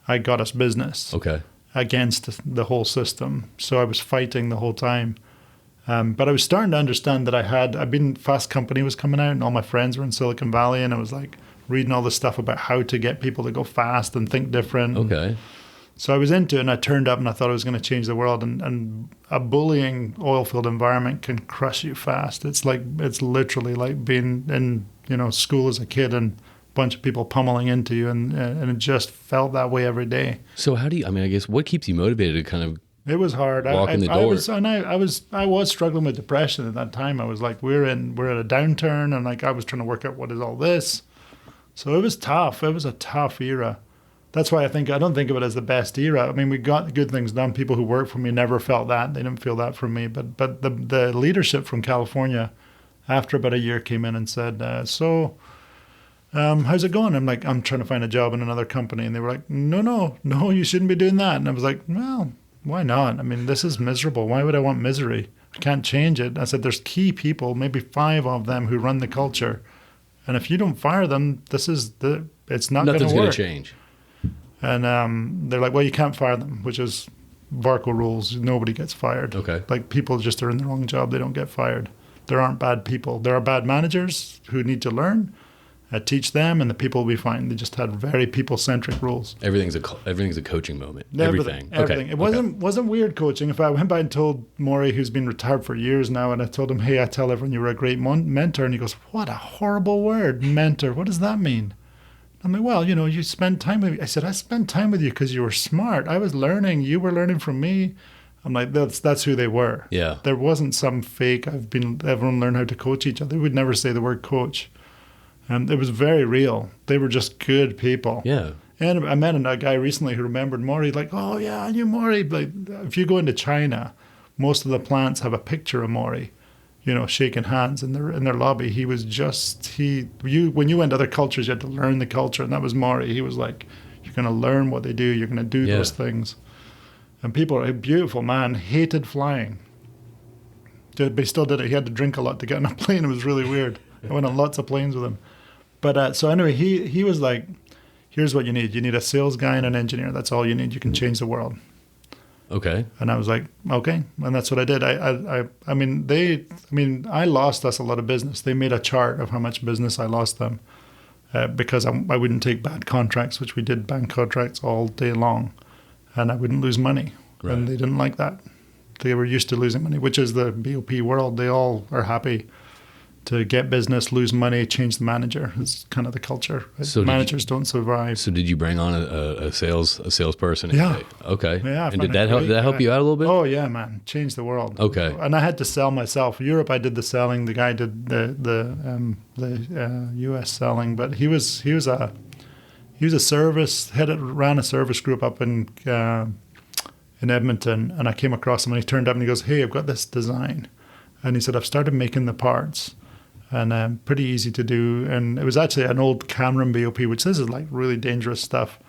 Speaker 2: I got us business against the whole system, so I was fighting the whole time. But I was starting to understand that I'd been, Fast Company was coming out, and all my friends were in Silicon Valley, and I was like reading all this stuff about how to get people to go fast and think different.
Speaker 1: Okay.
Speaker 2: So I was into it, and I turned up, and I thought I was going to change the world. And a bullying oilfield environment can crush you fast. It's literally like being in school as a kid and a bunch of people pummeling into you, and it just felt that way every day.
Speaker 1: So how do you? I mean, I guess what keeps you motivated to kind of?
Speaker 2: It was hard.
Speaker 1: Walk in the door.
Speaker 2: I was struggling with depression at that time. I was like, we're at a downturn, and like I was trying to work out what is all this. So it was tough. It was a tough era. That's why I don't think of it as the best era. I mean, we got good things done. People who worked for me never felt that. They didn't feel that from me. But the leadership from California, after about a year, came in and said, how's it going? I'm like, I'm trying to find a job in another company. And they were like, no, you shouldn't be doing that. And I was like, well, why not? I mean, this is miserable. Why would I want misery? I can't change it. I said, there's key people, maybe 5 of them who run the culture. And if you don't fire them, it's not going to work.
Speaker 1: Nothing's going to change.
Speaker 2: And they're like, well, you can't fire them, which is Varco rules. Nobody gets fired.
Speaker 1: Okay.
Speaker 2: Like people just are in the wrong job. They don't get fired. There aren't bad people. There are bad managers who need to learn. Teach them, and the people will be fine. They just had very people-centric rules.
Speaker 1: Everything's a coaching moment.
Speaker 2: Everything.
Speaker 1: Okay.
Speaker 2: It wasn't weird coaching. If I went by and told Maury, who's been retired for years now, and I told him, hey, I tell everyone you were a great mentor, and he goes, what a horrible word, mentor. What does that mean? I'm like, well, you spent time with me. I said, I spent time with you because you were smart. I was learning. You were learning from me. I'm like, that's who they were.
Speaker 1: Yeah.
Speaker 2: There wasn't some fake, everyone learned how to coach each other. They would never say the word coach. And it was very real. They were just good people.
Speaker 1: Yeah.
Speaker 2: And I met a guy recently who remembered Maury, like, oh, yeah, I knew Maury. Like, if you go into China, most of the plants have a picture of Maury, shaking hands in their lobby. He was when you went to other cultures, you had to learn the culture, and that was Maury. He was like, you're going to learn what they do. You're going to do those things. And people, a beautiful man, hated flying. But he still did it. He had to drink a lot to get on a plane. It was really weird. I went on lots of planes with him. But so anyway, he was like, here's what you need. You need a sales guy and an engineer. That's all you need. You can change the world.
Speaker 1: Okay.
Speaker 2: And I was like, okay. And that's what I did. I lost us a lot of business. They made a chart of how much business I lost them because I wouldn't take bad contracts, which we did bank contracts all day long. And I wouldn't lose money. Right. And they didn't like that. They were used to losing money, which is the BOP world. They all are happy to get business, lose money, change the manager. It's kind of the culture. So managers don't survive.
Speaker 1: So did you bring on a salesperson?
Speaker 2: Yeah.
Speaker 1: Okay.
Speaker 2: Yeah.
Speaker 1: And did that help you out a little bit?
Speaker 2: Oh yeah, man. Changed the world.
Speaker 1: Okay.
Speaker 2: And I had to sell myself. Europe, I did the selling. The guy did the U.S. selling. But he was a ran a service group up in Edmonton, and I came across him, and he turned up and he goes, "Hey, I've got this design," and he said, "I've started making the parts." And pretty easy to do. And it was actually an old Cameron BOP, which this is like really dangerous stuff.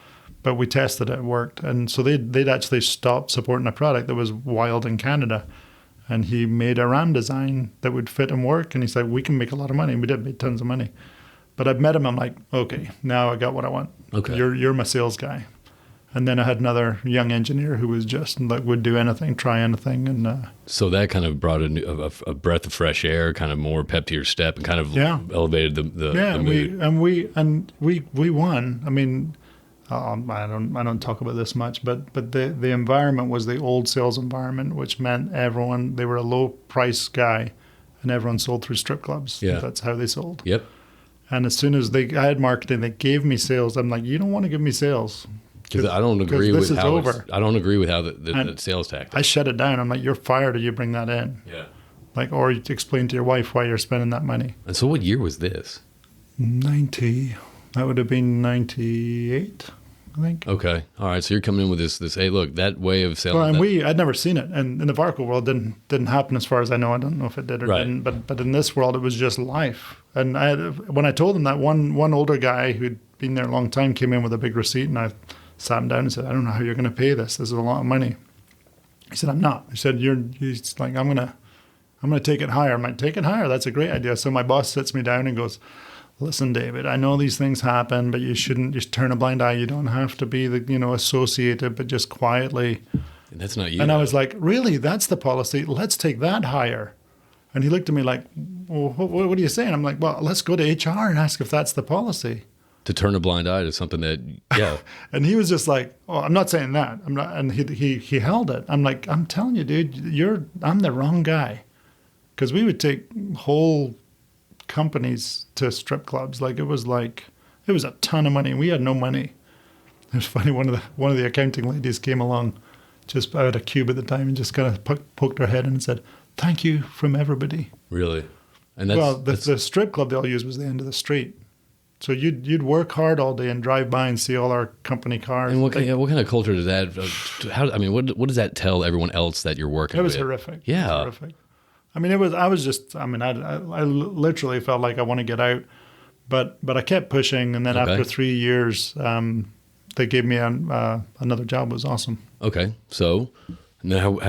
Speaker 2: But we tested it, it worked. And so they'd actually stopped supporting a product that was wild in Canada. And he made a RAM design that would fit and work. And he said, we can make a lot of money. And we did make tons of money. But I've met him, I'm like, okay, now I got what I want.
Speaker 1: Okay.
Speaker 2: You're my sales guy. And then I had another young engineer who was just like would do anything, try anything, and
Speaker 1: so that kind of brought a breath of fresh air, kind of more pep to your step, and kind of elevated the mood.
Speaker 2: We won. I mean, I don't talk about this much, but the environment was the old sales environment, which meant they were a low price guy, and everyone sold through strip clubs.
Speaker 1: Yeah,
Speaker 2: that's how they sold.
Speaker 1: Yep.
Speaker 2: And as soon as I had marketing, they gave me sales. I'm like, you don't want to give me sales.
Speaker 1: Because I don't agree with how the sales tactic.
Speaker 2: I shut it down. I'm like, you're fired, or you bring that in.
Speaker 1: Yeah.
Speaker 2: Like, or you explain to your wife why you're spending that money.
Speaker 1: And so, what year was this?
Speaker 2: 90. That would have been 98, I think.
Speaker 1: Okay. All right. So you're coming in with this. Hey, look, that way of selling.
Speaker 2: Well, I'd never seen it, and in the Varco world, didn't happen as far as I know. I don't know if it did or didn't, but in this world, it was just life. And when I told them that, one older guy who'd been there a long time came in with a big receipt, and I sat him down and said, I don't know how you're going to pay this. This is a lot of money. He said, I'm not. He said, he's like, I'm going to take it higher. I'm like, take it higher. That's a great idea. So my boss sits me down and goes, listen, David, I know these things happen, but you shouldn't just turn a blind eye. You don't have to be associated, but just quietly.
Speaker 1: And that's not you.
Speaker 2: And I was like, really? That's the policy? Let's take that higher. And he looked at me like, well, what are you saying? I'm like, well, let's go to HR and ask if that's the policy.
Speaker 1: To turn a blind eye to something that, yeah.
Speaker 2: And he was just like, oh, I'm not saying that. I'm not. And he held it. I'm like, I'm telling you, dude, I'm the wrong guy. Because we would take whole companies to strip clubs. Like, it was a ton of money. We had no money. It was funny. One of the accounting ladies came along, just out of cube at the time, and just kind of poked her head in and said, thank you from everybody.
Speaker 1: Really? And
Speaker 2: the strip club they all used was the end of the street. So you'd work hard all day and drive by and see all our company cars.
Speaker 1: And what kind of culture does that? What does that tell everyone else that you're working with?
Speaker 2: It was horrific.
Speaker 1: Yeah.
Speaker 2: It was horrific. I mean, I literally felt like I want to get out, but I kept pushing, and then after 3 years, they gave me another job. It was awesome.
Speaker 1: Okay, so now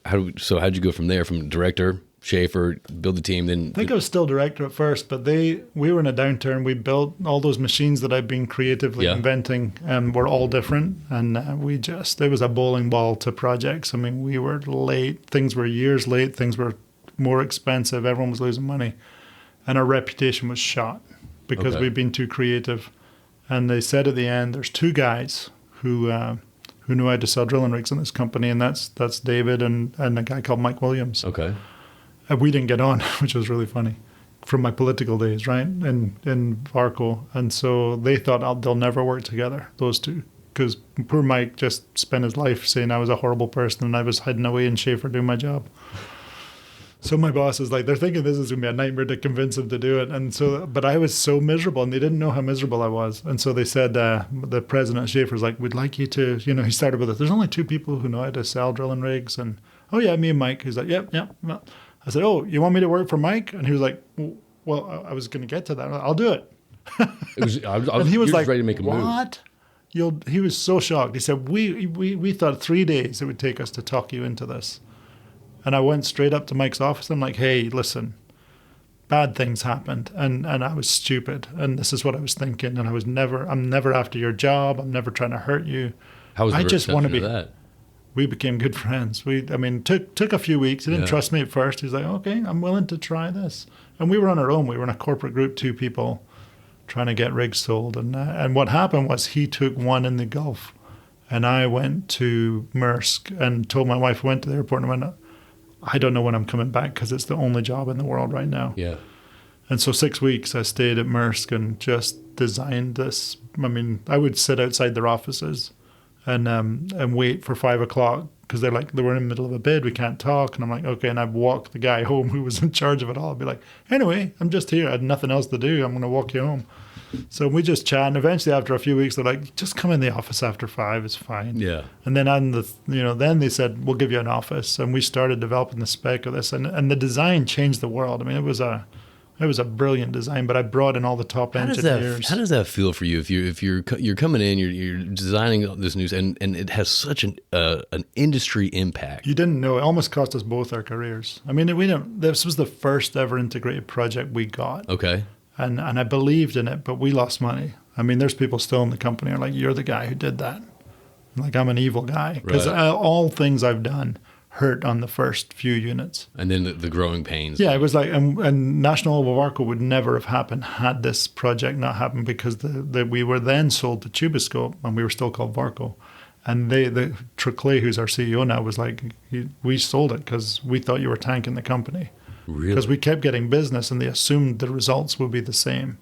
Speaker 1: how'd you go from there, from director? Schaefer, build the team, then...
Speaker 2: I think I was still director at first, but we were in a downturn. We built all those machines that I've been creatively inventing, and were all different. And it was a bowling ball to projects. I mean, we were late. Things were years late. Things were more expensive. Everyone was losing money. And our reputation was shot because we'd been too creative. And they said at the end, there's two guys who knew how to sell drilling rigs in this company, and that's David and a guy called Mike Williams.
Speaker 1: Okay.
Speaker 2: We didn't get on, which was really funny. from my political days, right, in Varco. And so they thought they'll never work together, those two. Because poor Mike just spent his life saying I was a horrible person and I was hiding away in Schaefer doing my job. So my boss is like, they're thinking this is going to be a nightmare to convince him to do it. And so, but I was so miserable and they didn't know how miserable I was. And so they said, the president of Schaefer's like, we'd like you to, he started with it. There's only 2 people who know how to sell drilling rigs. And, oh yeah, me and Mike. He's like, yep. I said, oh, you want me to work for Mike? And he was like, well, I was going to get to that. I'll do it.
Speaker 1: And he was like, ready to make a move.
Speaker 2: What? He was so shocked. He said, we thought 3 days it would take us to talk you into this. And I went straight up to Mike's office. I'm like, hey, listen, bad things happened. And I was stupid. And this is what I was thinking. And I'm never after your job. I'm never trying to hurt you.
Speaker 1: How was the reception of that?
Speaker 2: We became good friends. Took a few weeks. He didn't trust me at first. He's like, okay, I'm willing to try this. And we were on our own. We were in a corporate group, 2 people, trying to get rigs sold. And what happened was he took one in the Gulf. And I went to Maersk and told my wife, went to the airport and went, I don't know when I'm coming back because it's the only job in the world right now.
Speaker 1: Yeah.
Speaker 2: And so 6 weeks I stayed at Maersk and just designed this. I would sit outside their offices and wait for 5 o'clock because they were in the middle of a bid. We can't talk. And I'm like, okay. And I'd walk the guy home who was in charge of it all. I'd be like, anyway, I'm just here. I had nothing else to do. I'm going to walk you home. So we just chat, and eventually after a few weeks, they're like, just come in the office after 5, it's fine.
Speaker 1: Yeah.
Speaker 2: And then then they said, we'll give you an office, and we started developing the spec of this, and the design changed the world. It was a brilliant design, but I brought in all the top engineers.
Speaker 1: How does that feel for you if you're coming in, you're designing this news, and it has such an industry impact?
Speaker 2: You didn't know. It almost cost us both our careers. This was the first ever integrated project we got.
Speaker 1: Okay.
Speaker 2: And I believed in it, but we lost money. There's people still in the company who are like, you're the guy who did that. I'm an evil guy. Because all things I've done hurt on the first few units.
Speaker 1: And then the growing pains.
Speaker 2: Yeah, it was like, and National Oil Varco would never have happened had this project not happened, because we were then sold to Tuboscope, and we were still called Varco. And the Triclay, who's our CEO now, was like, we sold it because we thought you were tanking the company.
Speaker 1: Really?
Speaker 2: Because we kept getting business and they assumed the results would be the same.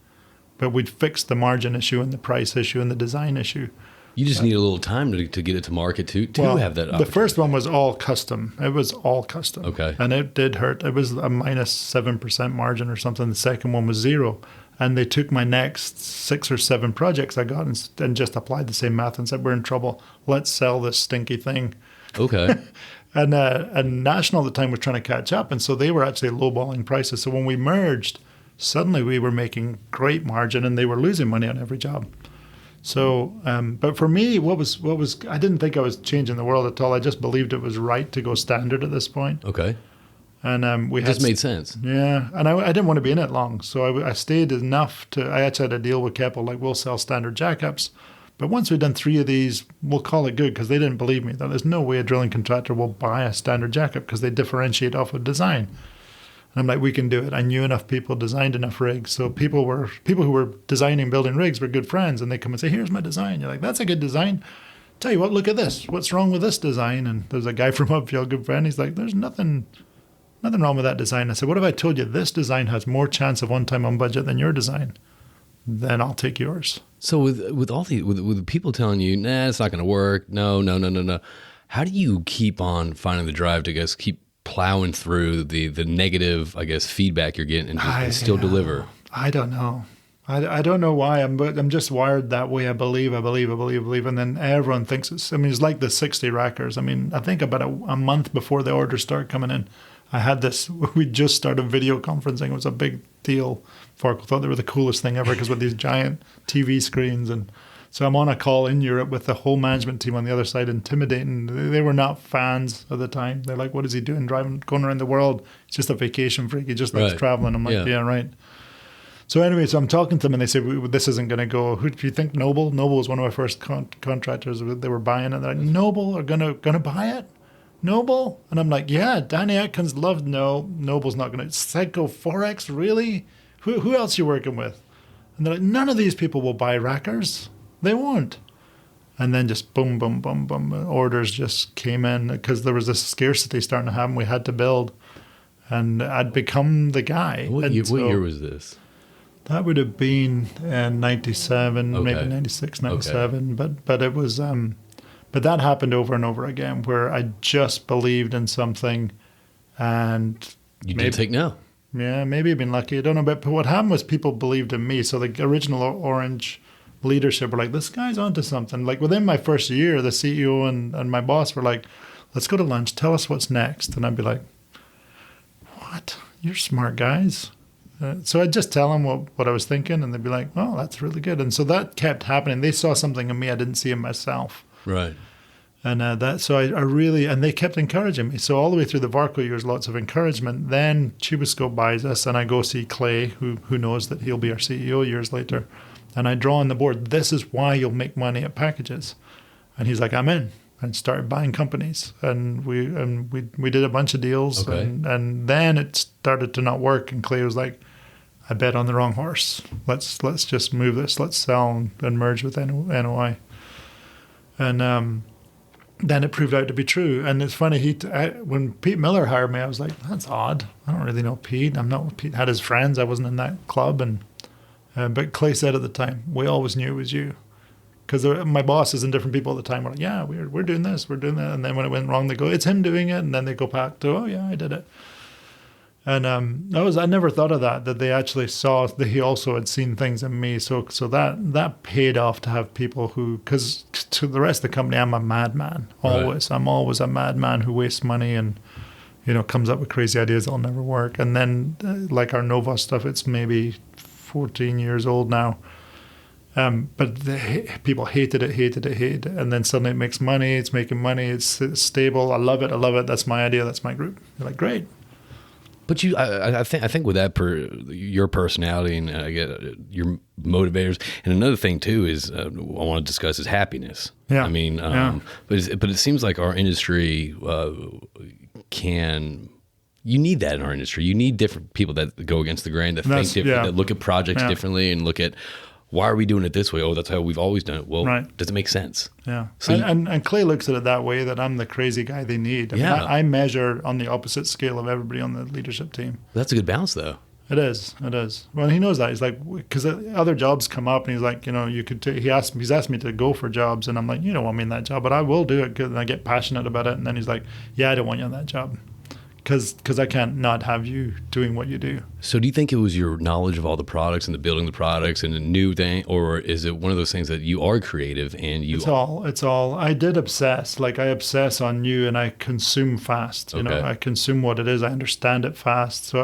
Speaker 2: But we'd fixed the margin issue and the price issue and the design issue.
Speaker 1: You just need a little time to get it to market to have that opportunity.
Speaker 2: The first one was all custom. It was all custom.
Speaker 1: Okay.
Speaker 2: And it did hurt. It was a minus 7% margin or something. The second one was 0. And they took my next 6 or 7 projects I got and just applied the same math and said, we're in trouble. Let's sell this stinky thing.
Speaker 1: Okay.
Speaker 2: And National at the time was trying to catch up, and so they were actually lowballing prices. So when we merged, suddenly we were making great margin, and they were losing money on every job. So, but for me, what was I didn't think I was changing the world at all. I just believed it was right to go standard at this point.
Speaker 1: Okay.
Speaker 2: And
Speaker 1: it just made sense.
Speaker 2: Yeah, and I didn't want to be in it long, so I stayed enough to. I actually had a deal with Keppel, like, we'll sell standard jackups. But once we've done 3 of these, we'll call it good, because they didn't believe me that there's no way a drilling contractor will buy a standard jackup because they differentiate off of design. And I'm like, we can do it. I knew enough people, designed enough rigs. So people who were designing, building rigs were good friends, and they come and say, here's my design. You're like, that's a good design. Tell you what, look at this. What's wrong with this design? And there's a guy from Upfield, good friend. He's like, there's nothing wrong with that design. I said, what if I told you this design has more chance of on time, on budget than your design? Then I'll take yours.
Speaker 1: So with all with people telling you, nah, it's not going to work. No. How do you keep on finding the drive to keep plowing through the negative, feedback you're getting and still deliver?
Speaker 2: I don't know. I don't know why. I'm just wired that way. I believe. And then everyone thinks it's like the 60 rackers. I think about a month before the orders start coming in, I had this, we just started video conferencing. It was a big deal. Varco thought they were the coolest thing ever because with these giant TV screens. And so I'm on a call in Europe with the whole management team on the other side, intimidating. They were not fans at the time. They're like, what is he doing, going around the world? It's just a vacation freak. He just likes traveling. I'm like, yeah, right. So anyway, I'm talking to them and they say, this isn't going to go. Who do you think? Noble? Noble was one of our first contractors. They were buying it. They're like, Noble are going to buy it? Noble? And I'm like, yeah, Danny Atkins loved Noble's not going to. Seiko Forex, really? Who else you working with? And they're like, none of these people will buy rackers. They won't. And then just boom, boom, boom, boom. Orders just came in because there was this scarcity starting to happen. We had to build. And I'd become the guy.
Speaker 1: What year was this?
Speaker 2: That would have been in 97,
Speaker 1: Okay.
Speaker 2: maybe 96, 97. Okay. But it was, but that happened over and over again, where I just believed in something, and
Speaker 1: you did take no.
Speaker 2: Yeah, maybe I've been lucky. I don't know, but what happened was people believed in me. So the original Orange leadership were like, this guy's onto something. Like within my first year, the CEO and my boss were like, let's go to lunch. Tell us what's next. And I'd be like, what? You're smart guys. So I'd just tell them what I was thinking, and they'd be like, oh, that's really good. And so that kept happening. They saw something in me I didn't see in myself.
Speaker 1: Right.
Speaker 2: And so I really, and they kept encouraging me. So all the way through the Varco years, lots of encouragement. Then Tuboscope buys us, and I go see Clay, who knows that he'll be our CEO years later. And I draw on the board, this is why you'll make money at Packages. And he's like, I'm in. And started buying companies. And we did a bunch of deals.
Speaker 1: Okay.
Speaker 2: And then it started to not work. And Clay was like, I bet on the wrong horse. Let's just move this. Let's sell and merge with NOI. And then it proved out to be true. And it's funny, when Pete Miller hired me, I was like, that's odd. I don't really know Pete. I'm not with Pete. Had his friends. I wasn't in that club. But Clay said at the time, we always knew it was you. Because my bosses and different people at the time were like, yeah, we're doing this, we're doing that. And then when it went wrong, they go, it's him doing it. And then they go back to, oh, yeah, I did it. And I never thought of that they actually saw that he also had seen things in me. So that paid off to have people who, because to the rest of the company, I'm a madman, always. Right. I'm always a madman who wastes money and, comes up with crazy ideas that'll never work. And then like our Nova stuff, it's maybe 14 years old now. But people hated it. And then suddenly it makes money, it's making money, it's stable. I love it. That's my idea. That's my group. You're like, great.
Speaker 1: But I think with that, your personality and I get your motivators, and another thing too is I want to discuss is happiness.
Speaker 2: Yeah.
Speaker 1: I mean, but it seems like our industry you need that in our industry. You need different people that go against the grain, that think different, that look at projects differently, and look at why are we doing it this way? Oh, that's how we've always done it. Well, does it make sense?
Speaker 2: Yeah.
Speaker 1: So
Speaker 2: and Clay looks at it that way, that I'm the crazy guy they need. I mean, I measure on the opposite scale of everybody on the leadership team.
Speaker 1: That's a good balance, though.
Speaker 2: It is. Well, he knows that. He's like, because other jobs come up, and he's like, you could. He's asked me to go for jobs, and I'm like, you don't want me in that job, but I will do it because I get passionate about it. And then he's like, yeah, I don't want you in that job. Because I can't not have you doing what you do.
Speaker 1: So do you think it was your knowledge of all the products and the building the products and the new thing, or is it one of those things that you are creative and you...
Speaker 2: It's all. I did obsess. Like I obsess on new, and I consume fast. You know, I consume what it is. I understand it fast. So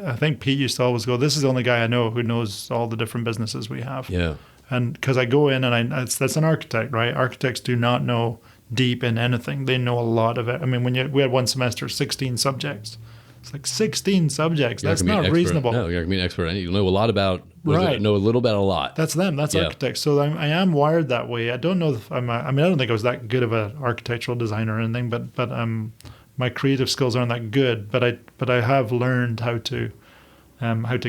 Speaker 2: I think Pete used to always go, this is the only guy I know who knows all the different businesses we have.
Speaker 1: Yeah.
Speaker 2: And because I go in and that's an architect, right? Architects do not know deep in anything. They know a lot of it. I mean, we had one semester, 16 subjects. It's like 16 subjects. That's not reasonable.
Speaker 1: No, you're going to be an expert. You know a lot about, know a little about a lot.
Speaker 2: That's them. That's architects. So I am wired that way. I don't know if I don't think I was that good of an architectural designer or anything, but my creative skills aren't that good. But I have learned how to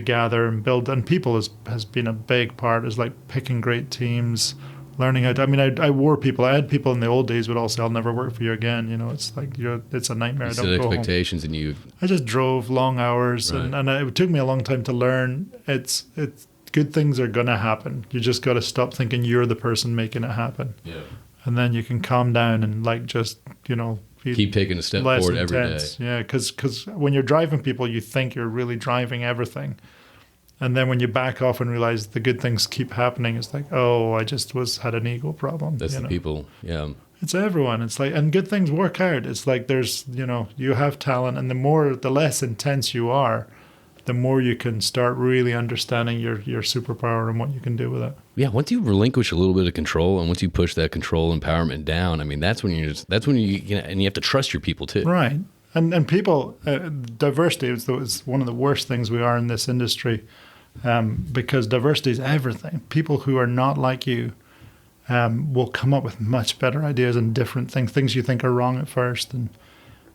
Speaker 2: gather and build. And people has been a big part. Is like picking great teams, learning how to, I wore people. I had people in the old days would all say, I'll never work for you again. It's like, it's a nightmare.
Speaker 1: You set expectations home. And
Speaker 2: I just drove long hours and it took me a long time to learn. It's good things are going to happen. You just got to stop thinking you're the person making it happen.
Speaker 1: Yeah.
Speaker 2: And then you can calm down and
Speaker 1: keep taking a step forward every day.
Speaker 2: Yeah. Because when you're driving people, you think you're really driving everything. And then when you back off and realize the good things keep happening, it's like, oh, I just had an ego problem.
Speaker 1: That's the people, yeah.
Speaker 2: It's everyone. It's like, and good things work out. It's like there's, you have talent, and the less intense you are, the more you can start really understanding your superpower and what you can do with it.
Speaker 1: Yeah, once you relinquish a little bit of control, and once you push that control empowerment down, I mean, that's when you and you have to trust your people too.
Speaker 2: Right. And people, diversity is one of the worst things we are in this industry. Because diversity is everything. People who are not like you will come up with much better ideas and different things you think are wrong at first. And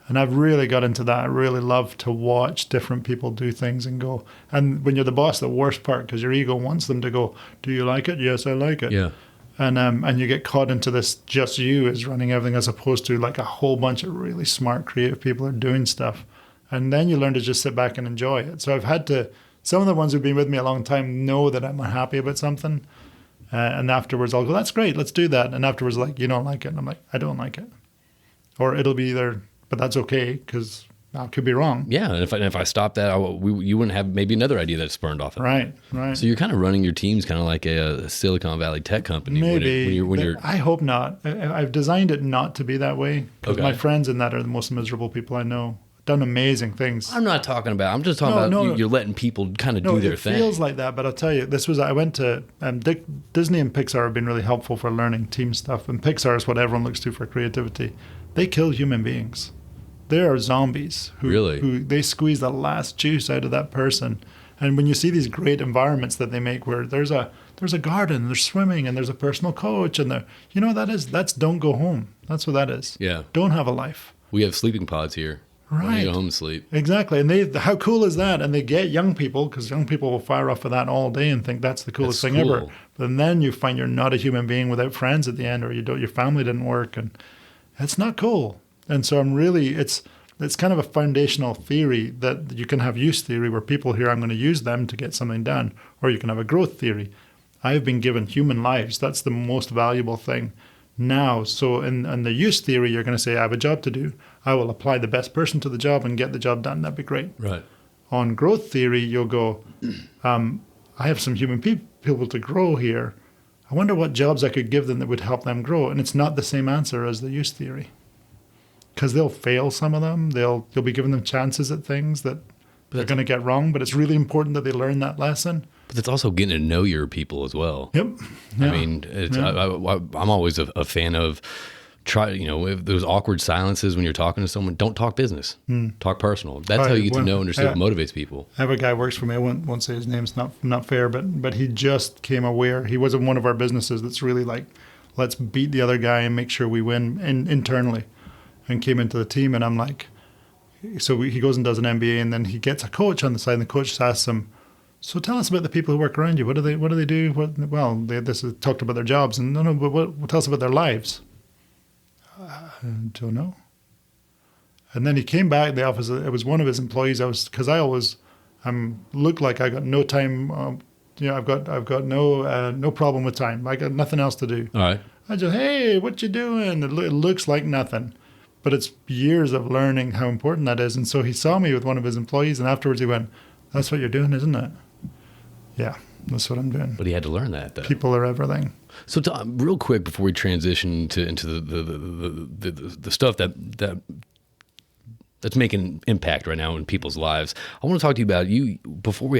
Speaker 2: I've really got into that. I really love to watch different people do things and go. And when you're the boss, the worst part, because your ego wants them to go, do you like it? Yes, I like it.
Speaker 1: Yeah.
Speaker 2: And you get caught into this, just you is running everything, as opposed to like a whole bunch of really smart, creative people are doing stuff. And then you learn to just sit back and enjoy it. So I've had to, some of the ones who've been with me a long time know that I'm unhappy about something. And afterwards I'll go, that's great, let's do that. And afterwards, like, you don't like it. And I'm like, I don't like it. Or it'll be either, but that's okay, because I could be wrong.
Speaker 1: Yeah, and if I stop that, you wouldn't have maybe another idea that's spurned off it.
Speaker 2: Right.
Speaker 1: So you're kind of running your teams kind of like a Silicon Valley tech company.
Speaker 2: Maybe.
Speaker 1: When you're
Speaker 2: I hope not. I've designed it not to be that way, because my friends in that are the most miserable people I know. Done amazing things.
Speaker 1: I'm just talking about you're letting people kind of do their thing.
Speaker 2: It feels like that, but I'll tell you, I went to, Disney and Pixar have been really helpful for learning team stuff, and Pixar is what everyone looks to for creativity. They kill human beings. There are zombies who they squeeze the last juice out of that person. And when you see these great environments that they make, where there's a garden, there's swimming, and there's a personal coach, and you know what that is? That's don't go home. That's what that is.
Speaker 1: Yeah.
Speaker 2: Don't have a life.
Speaker 1: We have sleeping pods here.
Speaker 2: Right.
Speaker 1: You go home and sleep.
Speaker 2: Exactly. And how cool is that? And they get young people, because young people will fire off of that all day and think that's the coolest thing ever. But then you find you're not a human being without friends at the end, or your family didn't work, and it's not cool. And so it's kind of a foundational theory that you can have use theory, where people hear, I'm going to use them to get something done, or you can have a growth theory. I've been given human lives. That's the most valuable thing now. So in the use theory, you're going to say, I have a job to do. I will apply the best person to the job and get the job done. That'd be great.
Speaker 1: Right.
Speaker 2: On growth theory, you'll go, I have some human people to grow here. I wonder what jobs I could give them that would help them grow. And it's not the same answer as the use theory, because they'll fail, some of them. You'll be giving them chances at things that they're going to get wrong, but it's really important that they learn that lesson.
Speaker 1: But it's also getting to know your people as well.
Speaker 2: Yep. Yeah.
Speaker 1: I mean, I'm always a fan of if those awkward silences when you're talking to someone, don't talk business. Talk personal. That's how you get to know and understand what motivates people.
Speaker 2: I have a guy who works for me. I won't say his name. It's not fair, but he just came aware. He was in one of our businesses that's really like, let's beat the other guy and make sure we win internally, and came into the team. And I'm like, so he goes and does an MBA, and then he gets a coach on the side, and the coach asks him, so tell us about the people who work around you. What do they do? This is talked about their jobs, and but tell us about their lives. I don't know. And then he came back in the office. It was one of his employees. Because I always look like I got no time. I've got no problem with time. I got nothing else to do.
Speaker 1: All right.
Speaker 2: I just, hey, what you doing? It looks like nothing, but it's years of learning how important that is. And so he saw me with one of his employees, and afterwards he went, "That's what you're doing, isn't it?" Yeah, that's what I'm doing.
Speaker 1: But he had to learn that, though.
Speaker 2: People are everything. So
Speaker 1: real quick before we transition into the stuff that's making impact right now in people's lives, I want to talk to you about you. Before we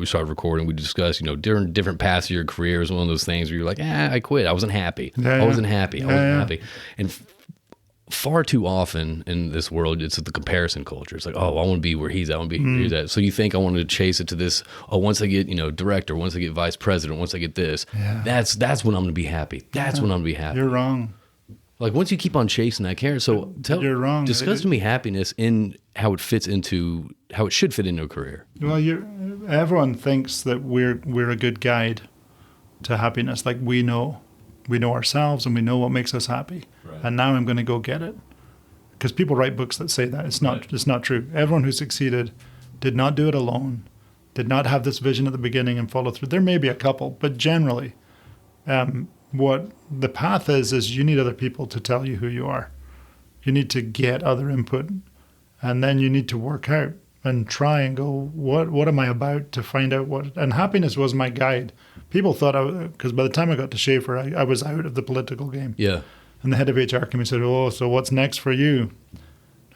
Speaker 1: started recording, we discussed during different paths of your career. It was one of those things where you're like, I quit. I wasn't happy. I wasn't happy. And far too often in this world, it's the comparison culture. It's like, I want to be where he's at. I want to be where he's at. So you think I want to chase it to this. Once I get, director, once I get vice president, once I get this, that's when I'm going to be happy. That's when I'm going to be happy.
Speaker 2: You're wrong.
Speaker 1: Like once you keep on chasing that carrot, so
Speaker 2: you're wrong.
Speaker 1: Discuss to me happiness in how it should fit into a career.
Speaker 2: Well, everyone thinks that we're a good guide to happiness. Like we know ourselves and we know what makes us happy. Right. And now I'm going to go get it. Because people write books that say that. It's not true. Everyone who succeeded did not do it alone, did not have this vision at the beginning and follow through. There may be a couple, but generally, what the path is you need other people to tell you who you are. You need to get other input, and then you need to work out and try and go, what am I about, to find out what. And happiness was my guide. People thought, because by the time I got to Schaefer, I was out of the political game.
Speaker 1: Yeah.
Speaker 2: And the head of HR came and said, so what's next for you?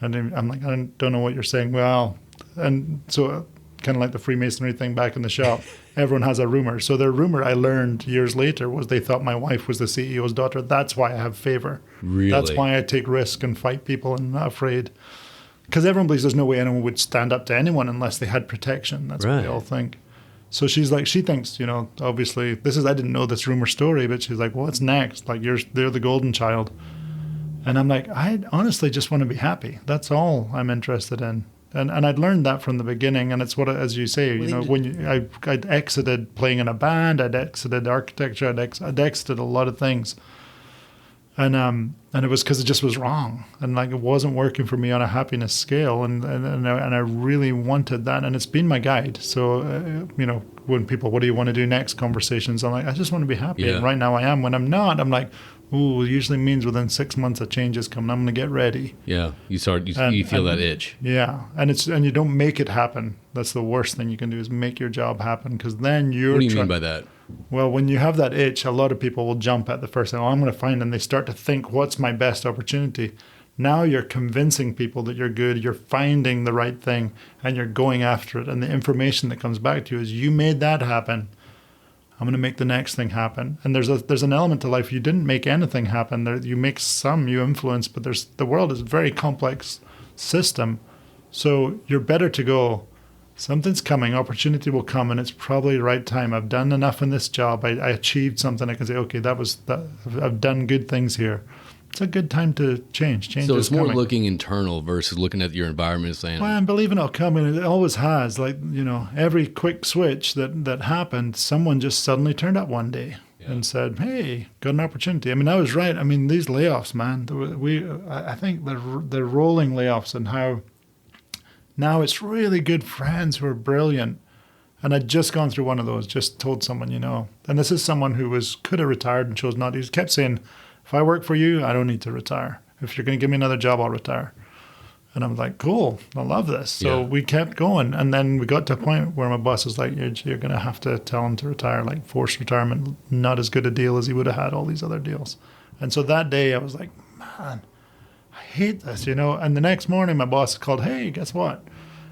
Speaker 2: And I'm like, I don't know what you're saying. Well, and so kind of like the Freemasonry thing back in the shop, everyone has a rumor. So their rumor, I learned years later, was they thought my wife was the CEO's daughter. That's why I have favor.
Speaker 1: Really?
Speaker 2: That's why I take risk and fight people and not afraid. Because everyone believes there's no way anyone would stand up to anyone unless they had protection. That's what they all think. So she's like, she thinks, obviously, I didn't know this rumor story, but she's like, what's next? Like, they're the golden child. And I'm like, I honestly just want to be happy. That's all I'm interested in. And I'd learned that from the beginning. And it's what, as you say, I'd exited playing in a band, I'd exited architecture, I'd exited a lot of things. And it was because it just was wrong, and like it wasn't working for me on a happiness scale, and I really wanted that, and it's been my guide. So when people, what do you want to do next, conversations, I'm like, I just want to be happy, and right now I am. When I'm not, I'm like, ooh, it usually means within 6 months a change is coming. I'm going to get ready.
Speaker 1: Yeah, you feel that itch.
Speaker 2: Yeah, and you don't make it happen. That's the worst thing you can do, is make your job happen, because then you're.
Speaker 1: What do you mean by that?
Speaker 2: Well, when you have that itch, a lot of people will jump at the first thing. Oh, I'm going to find, and they start to think, what's my best opportunity? Now you're convincing people that you're good, you're finding the right thing, and you're going after it. And the information that comes back to you is, you made that happen. I'm going to make the next thing happen. And there's an element to life. You didn't make anything happen. You make some, you influence, but the world is a very complex system. So you're better to go, something's coming, opportunity will come, and it's probably the right time. I've done enough in this job. I achieved something. I can say, okay, I've done good things here. It's a good time to change. Change
Speaker 1: so
Speaker 2: is
Speaker 1: it's more
Speaker 2: coming.
Speaker 1: looking internal versus looking at your environment and saying,
Speaker 2: well, I'm believing it'll come, and it always has. Like, every quick switch that happened, someone just suddenly turned up one day and said, hey, got an opportunity. I mean, I was right. I mean, these layoffs, man, I think the rolling layoffs, and how now it's really good friends who are brilliant. And I'd just gone through one of those, just told someone, and this is someone who could have retired and chose not to. He kept saying, if I work for you, I don't need to retire. If you're going to give me another job, I'll retire. And I'm like, cool, I love this. So we kept going. And then we got to a point where my boss was like, you're going to have to tell him to retire, like forced retirement, not as good a deal as he would have had all these other deals. And so that day I was like, man, I hate this, And the next morning my boss called, hey, guess what?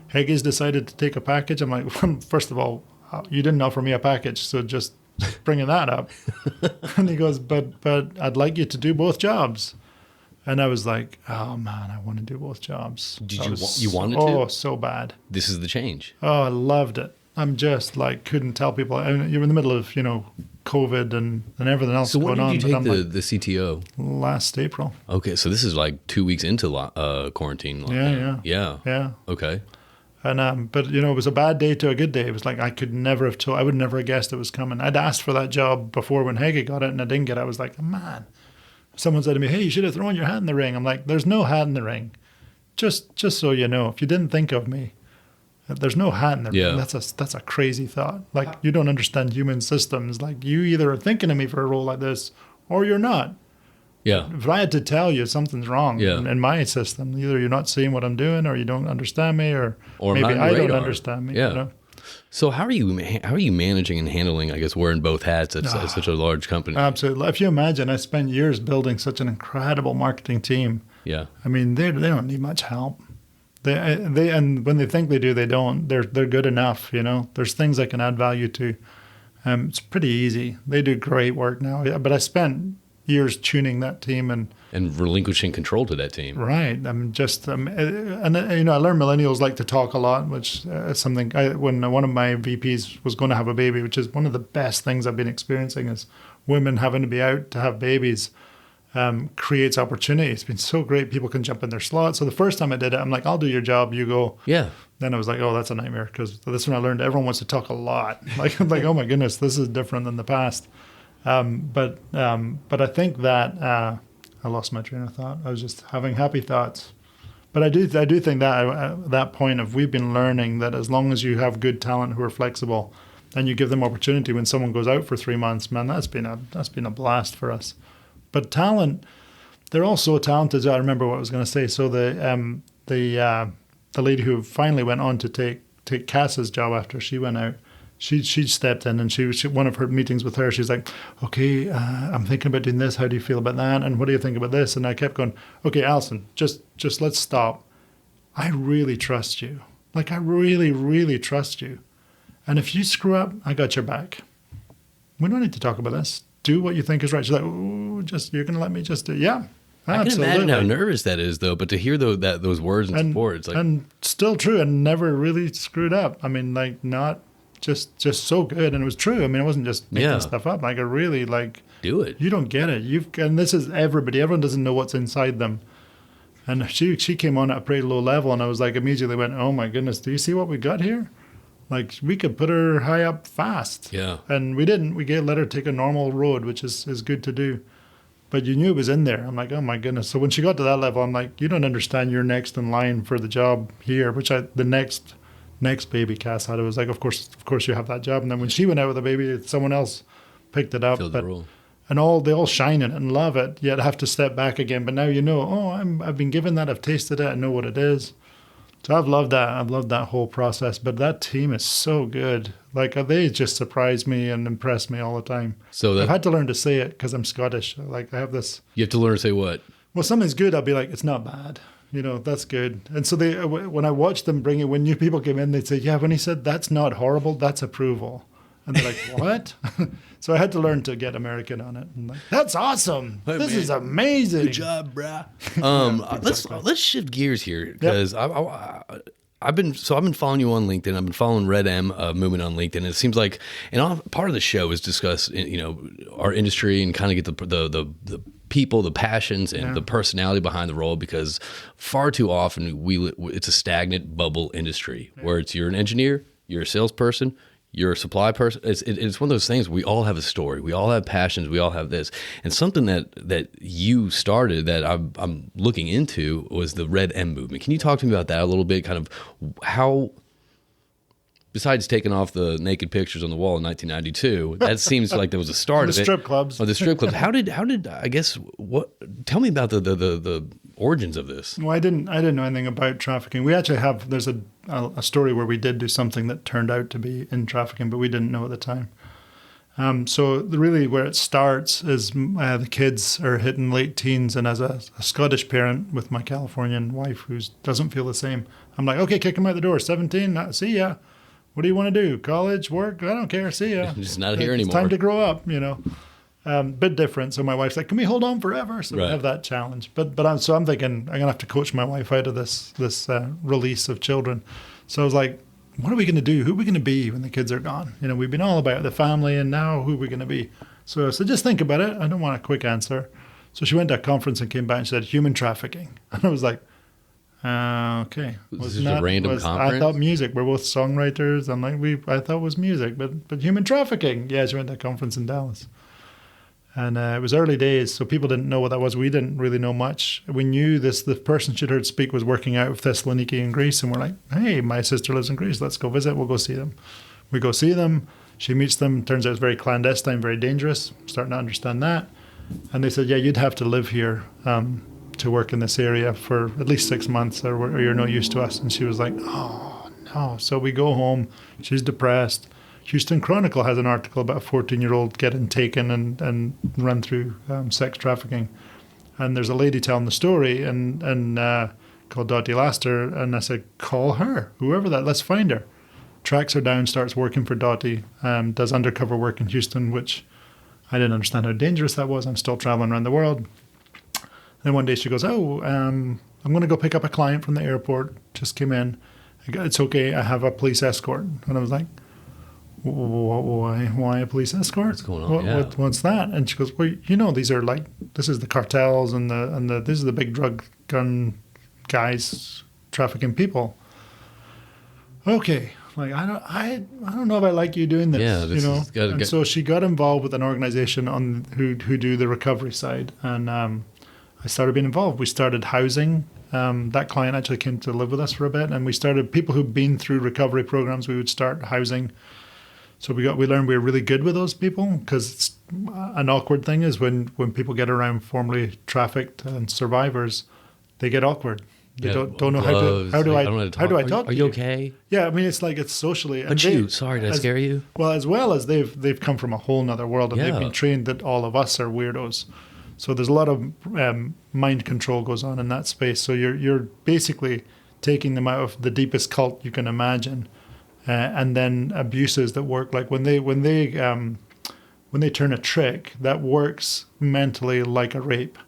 Speaker 2: Haggis decided to take a package. I'm like, first of all, you didn't offer me a package, so just bringing that up. And he goes, but I'd like you to do both jobs. And I was like, oh man, I want to do both jobs.
Speaker 1: You wanted to?
Speaker 2: Oh, so bad.
Speaker 1: This is the change.
Speaker 2: Oh, I loved it. I'm just like, couldn't tell people. I mean, you're in the middle of, COVID and everything else going on.
Speaker 1: So when did you take the CTO?
Speaker 2: Last April.
Speaker 1: Okay, so this is like 2 weeks into quarantine.
Speaker 2: Yeah.
Speaker 1: Okay.
Speaker 2: And but it was a bad day to a good day. It was like I would never have guessed it was coming. I'd asked for that job before when Hege got it, and I didn't get it. I was like, man. Someone said to me, hey, you should have thrown your hat in the ring. I'm like, there's no hat in the ring. Just so you know, if you didn't think of me, there's no hat in the ring. That's a crazy thought. Like, you don't understand human systems. Like, you either are thinking of me for a role like this, or you're not.
Speaker 1: Yeah.
Speaker 2: If I had to tell you something's wrong in my system, either you're not seeing what I'm doing, or you don't understand me, or maybe I don't understand me.
Speaker 1: Yeah. So how are you managing and handling, I guess, wearing both hats at such a large company?
Speaker 2: Absolutely. If you imagine, I spent years building such an incredible marketing team.
Speaker 1: Yeah.
Speaker 2: I mean, they don't need much help. They and when they think they do, they don't. They're good enough. There's things I can add value to. It's pretty easy. They do great work now. But I spent years tuning that team and
Speaker 1: relinquishing control to that team.
Speaker 2: Right. I'm just I learned millennials like to talk a lot, which is something when one of my VPs was going to have a baby, which is one of the best things I've been experiencing, is women having to be out to have babies. Creates opportunity. It's been so great. People can jump in their slot. So the first time I did it, I'm like, I'll do your job, you go.
Speaker 1: Yeah.
Speaker 2: Then I was like, oh, that's a nightmare, because that's when I learned everyone wants to talk a lot. Like, oh my goodness, this is different than the past. But I think that I lost my train of thought. I was just having happy thoughts. But I do think that that point of, we've been learning that as long as you have good talent who are flexible, and you give them opportunity when someone goes out for 3 months, man, that's been a blast for us. But talent, they're all so talented. I remember what I was going to say. So the lady who finally went on to take Cass's job after she went out, she stepped in, and she one of her meetings with her, she's like, okay, I'm thinking about doing this. How do you feel about that? And what do you think about this? And I kept going, okay, Alison, just let's stop. I really trust you. Like, I really, really trust you. And if you screw up, I got your back. We don't need to talk about this. Do what you think is right. She's like, oh, you're going to let me just do it? Yeah, absolutely.
Speaker 1: I can imagine how nervous that is, though. But to hear those words and support, it's like,
Speaker 2: and still true, and never really screwed up. I mean, like, not just so good, and it was true. I mean, I wasn't just making stuff up. Like, I really
Speaker 1: do it.
Speaker 2: You don't get it. And this is everybody. Everyone doesn't know what's inside them. And she came on at a pretty low level, and I was like, immediately went, oh my goodness, do you see what we got here? Like, we could put her high up fast.
Speaker 1: Yeah.
Speaker 2: And we didn't. We let her take a normal road, which is good to do. but you knew it was in there. I'm like, oh my goodness. So when she got to that level, I'm like, you don't understand, you're next in line for the job here, the next baby Cass had. It was like, of course you have that job. And then when she went out with a baby, someone else picked it up.
Speaker 1: Filled the role.
Speaker 2: And they all shine in it and love it, yet have to step back again. But now I've been given that, I've tasted it, I know what it is. So I've loved that. I've loved that whole process. But that team is so good. Like, they just surprise me and impress me all the time.
Speaker 1: So
Speaker 2: I've had to learn to say it because I'm Scottish. Like, I have this.
Speaker 1: You have to learn to say what?
Speaker 2: Well, something's good, I'll be like, it's not bad. That's good. And so when I watch them when new people came in, they'd say, yeah, when he said that's not horrible, that's approval. And they're like, what? So I had to learn to get American on it. And like, that's awesome.
Speaker 1: Hey,
Speaker 2: this
Speaker 1: man.
Speaker 2: is amazing.
Speaker 1: Good job, brah. Let's shift gears here because I've been following you on LinkedIn. I've been following redM movement on LinkedIn. It seems like, part of the show is discuss our industry and kind of get the people, the passions, and the personality behind the role, because far too often it's a stagnant bubble industry where you're an engineer, you're a salesperson, you're a supply person. It's one of those things. We all have a story. We all have passions. We all have this. And something that you started that I'm looking into was the redM movement. Can you talk to me about that a little bit? Kind of how, besides taking off the naked pictures on the wall in 1992, that seems like there was a start of it.
Speaker 2: The strip clubs.
Speaker 1: Oh, the strip clubs. How did I guess what? Tell me about the origins of this.
Speaker 2: Well, I didn't know anything about trafficking. We actually there's a story where we did do something that turned out to be in trafficking, but we didn't know at the time. So really where it starts is the kids are hitting late teens, and as a Scottish parent with my Californian wife who doesn't feel the same, I'm like, okay, kick them out the door. 17, see ya. What do you want to do? College, work? I don't care. See ya.
Speaker 1: Just not here anymore.
Speaker 2: It's time to grow up, bit different. So my wife's like, can we hold on forever? So
Speaker 1: right.
Speaker 2: we have that challenge. But I'm thinking I'm going to have to coach my wife out of this release of children. So I was like, what are we going to do? Who are we going to be when the kids are gone? We've been all about the family, and now who are we going to be? So just think about it. I don't want a quick answer. So she went to a conference and came back and said, human trafficking. And I was like, okay.
Speaker 1: Was this a random conference?
Speaker 2: I thought music. We're both songwriters. I'm like, I thought it was music, but human trafficking. Yeah, she went to a conference in Dallas. And it was early days, so people didn't know what that was. We didn't really know much. We knew the person she'd heard speak was working out of Thessaloniki in Greece, and we're like, hey, my sister lives in Greece. Let's go visit. We'll go see them. We go see them. She meets them. Turns out it's very clandestine, very dangerous. Starting to understand that. And they said, yeah, you'd have to live here to work in this area for at least 6 months, or you're no use to us. And she was like, oh, no. So we go home. She's depressed. Houston Chronicle has an article about a 14-year-old getting taken and run through sex trafficking. And there's a lady telling the story and called Dottie Laster. And I said, call her, whoever that, let's find her. Tracks her down, starts working for Dottie, does undercover work in Houston, which I didn't understand how dangerous that was. I'm still traveling around the world. Then one day she goes, I'm going to go pick up a client from the airport. Just came in. It's okay, I have a police escort. And I was like, why a police escort?
Speaker 1: What's going on?
Speaker 2: What's that? And she goes, well, these are this is the cartels and this is the big drug gun guys trafficking people. Okay, like I don't know if I like you doing this. So she got involved with an organization who do the recovery side, and I started being involved. We started housing. That client actually came to live with us for a bit, and we started people who've been through recovery programs. We would start housing. So we learned we were really good with those people, because an awkward thing is when people get around formerly trafficked and survivors, they get awkward. They don't know how do I talk to you?
Speaker 1: Are you okay?
Speaker 2: Yeah, I mean it's socially.
Speaker 1: But sorry, did I scare you?
Speaker 2: Well, as well as they've come from a whole nother world, and they've been trained that all of us are weirdos. So there's a lot of mind control goes on in that space. So you're basically taking them out of the deepest cult you can imagine. And then abuses that work, like when they turn a trick, that works mentally like a rape.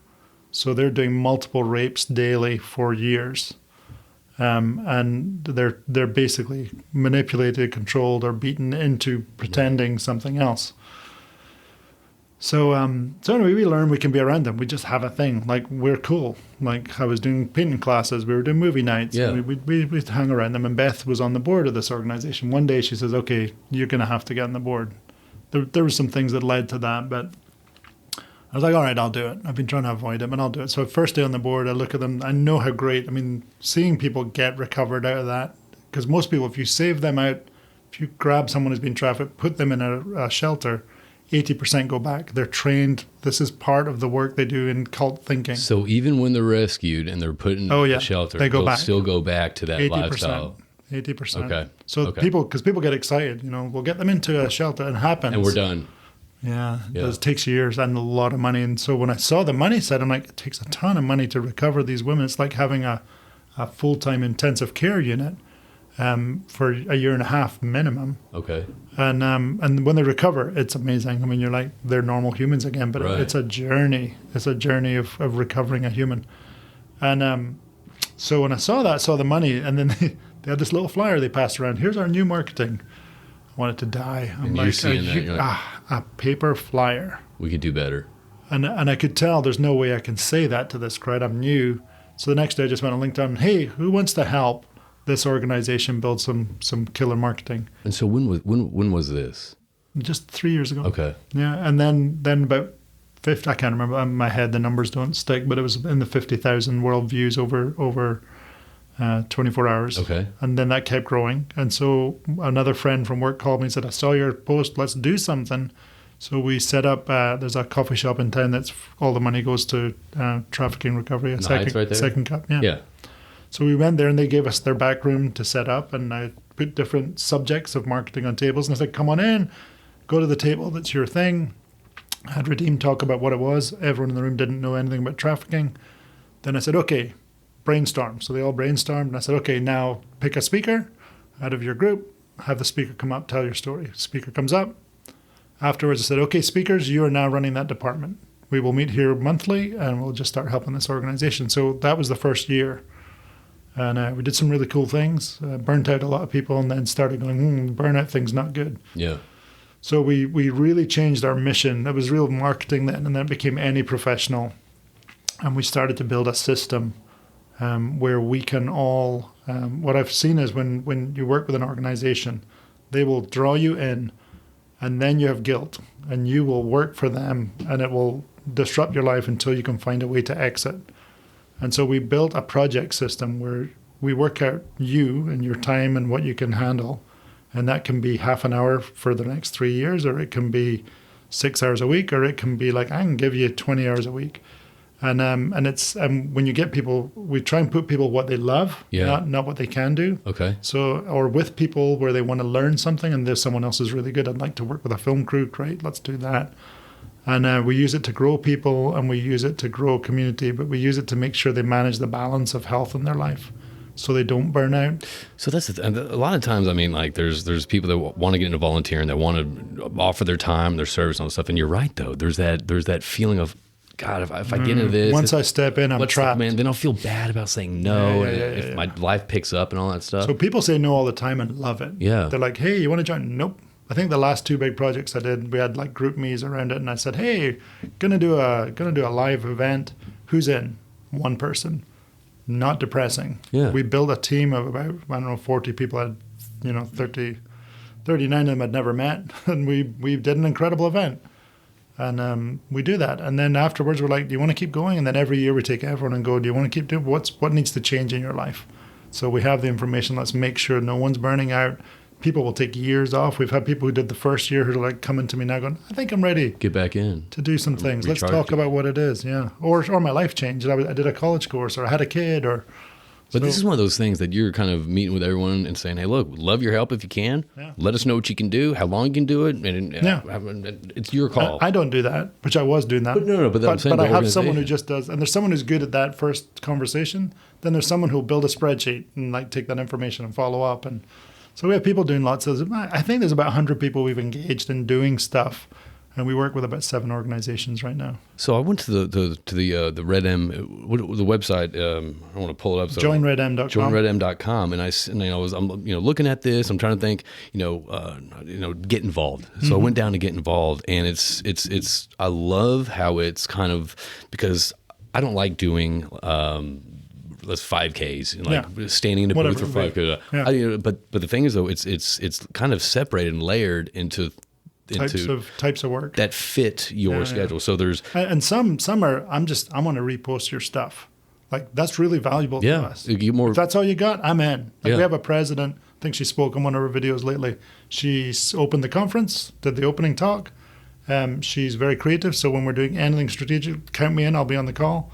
Speaker 2: So they're doing multiple rapes daily for years, and they're basically manipulated, controlled, or beaten into pretending something else. So anyway, we learn we can be around them. We just have a thing. Like, we're cool. Like, I was doing painting classes. We were doing movie nights.
Speaker 1: Yeah.
Speaker 2: We'd hang around them. And Beth was on the board of this organization. One day she says, okay, you're going to have to get on the board. There were some things that led to that. But I was like, all right, I'll do it. I've been trying to avoid it, but I'll do it. So first day on the board, I look at them. I know how great. I mean, seeing people get recovered out of that, because most people, if you save them out, if you grab someone who's been trafficked, put them in a shelter, 80% go back. They're trained. This is part of the work they do in cult thinking.
Speaker 1: So even when they're rescued and they're put in a shelter,
Speaker 2: they
Speaker 1: they'll still go back to that
Speaker 2: 80%,
Speaker 1: lifestyle.
Speaker 2: 80%.
Speaker 1: Okay.
Speaker 2: So because people get excited, we'll get them into a shelter and it happens.
Speaker 1: And we're done.
Speaker 2: Yeah. It takes years and a lot of money. And so when I saw the money side, I'm like, it takes a ton of money to recover these women. It's like having a full-time intensive care unit for a year and a half minimum.
Speaker 1: Okay.
Speaker 2: And when they recover, it's amazing. I mean, you're like, they're normal humans again, but
Speaker 1: right.
Speaker 2: It's a journey. It's a journey of recovering a human. And so when I saw the money, and then they had this little flyer they passed around. Here's our new marketing. I wanted to die. I'm
Speaker 1: and
Speaker 2: like,
Speaker 1: you're seeing that,
Speaker 2: a paper flyer.
Speaker 1: We could do better.
Speaker 2: And I could tell there's no way I can say that to this crowd. I'm new. So the next day I just went on LinkedIn. Hey, who wants to help this organization build some killer marketing?
Speaker 1: And so when was this?
Speaker 2: Just 3 years ago.
Speaker 1: Okay.
Speaker 2: Yeah, and then about 50. I can't remember in my head. The numbers don't stick, but it was in the 50,000 world views over 24 hours.
Speaker 1: Okay.
Speaker 2: And then that kept growing. And so another friend from work called me and said, I saw your post. Let's do something. So we set up, there's a coffee shop in town that's all the money goes to trafficking recovery.
Speaker 1: In the Heights right there?
Speaker 2: Second Cup,
Speaker 1: Yeah.
Speaker 2: So we went there and they gave us their back room to set up, and I put different subjects of marketing on tables. And I said, come on in, go to the table. That's your thing. I had redM talk about what it was. Everyone in the room didn't know anything about trafficking. Then I said, okay, brainstorm. So they all brainstormed. And I said, okay, now pick a speaker out of your group. Have the speaker come up, tell your story. Speaker comes up. Afterwards, I said, okay, speakers, you are now running that department. We will meet here monthly, and we'll just start helping this organization. So that was the first year. And we did some really cool things, burnt out a lot of people, and then started going, burnout thing's not good.
Speaker 1: Yeah.
Speaker 2: So we really changed our mission. It was real marketing then, and then it became any professional. And we started to build a system where we can all, what I've seen is when you work with an organization, they will draw you in, and then you have guilt, and you will work for them, and it will disrupt your life until you can find a way to exit. And so we built a project system where we work out you and your time and what you can handle. And that can be half an hour for the next 3 years, or it can be 6 hours a week, or it can be like, I can give you 20 hours a week. And it's when you get people, we try and put people what they love, not what they can do.
Speaker 1: Okay.
Speaker 2: So, or with people where they want to learn something, and there's someone else who's really good. I'd like to work with a film crew. Great, let's do that. And we use it to grow people, and we use it to grow a community, but we use it to make sure they manage the balance of health in their life so they don't burn out.
Speaker 1: So that's a lot of times, I mean, like there's people that want to get into volunteering, that want to offer their time, their service, and all that stuff. And you're right, though. There's that feeling of, God, if I get into this.
Speaker 2: Once I step in, I'm trapped.
Speaker 1: Man, then I'll feel bad about saying no. If my life picks up and all that stuff.
Speaker 2: So people say no all the time and love it.
Speaker 1: Yeah.
Speaker 2: They're like, hey, you want to join? Nope. I think the last 2 big projects I did, we had like group me's around it, and I said, "Hey, gonna do a live event. Who's in?" 1 person. Not depressing.
Speaker 1: Yeah.
Speaker 2: We built a team of about 40 people. I had 39 of them I'd never met, and we did an incredible event. And we do that, and then afterwards we're like, "Do you want to keep going?" And then every year we take everyone and go, "Do you want to keep doing what needs to change in your life?" So we have the information. Let's make sure no one's burning out. People will take years off. We've had people who did the first year who are like coming to me now going, I think I'm ready.
Speaker 1: Get back in.
Speaker 2: To do some things. Let's talk about what it is, yeah. Or my life changed. I did a college course, or I had a kid, or...
Speaker 1: But this is one of those things that you're kind of meeting with everyone and saying, hey, look, love your help if you can. Yeah. Let us know what you can do, how long you can do it. And it's your call.
Speaker 2: I don't do that, which I was doing that.
Speaker 1: But no, but
Speaker 2: I have someone who just does. And there's someone who's good at that first conversation. Then there's someone who'll build a spreadsheet and like take that information and follow up. And so we have people doing lots of, I think there's about 100 people we've engaged in doing stuff. And we work with about 7 organizations right now.
Speaker 1: So I went to the redM, the website. I want to pull it up. So
Speaker 2: joinredm.com.
Speaker 1: Joinredm.com, I'm looking at this. I'm trying to think. Get involved. So
Speaker 2: Mm-hmm.
Speaker 1: I went down to get involved, and it's. I love how it's kind of, because I don't like doing. Let's 5Ks, standing in a booth for 5K.
Speaker 2: Yeah.
Speaker 1: But the thing is, though, it's kind of separated and layered into into
Speaker 2: types of work
Speaker 1: that fit your schedule. So there's
Speaker 2: some are I want to repost your stuff. Like that's really valuable to us. If that's all you got, I'm in. We have a president. I think she spoke on one of her videos lately. She opened the conference, did the opening talk. She's very creative. So when we're doing anything strategic, count me in. I'll be on the call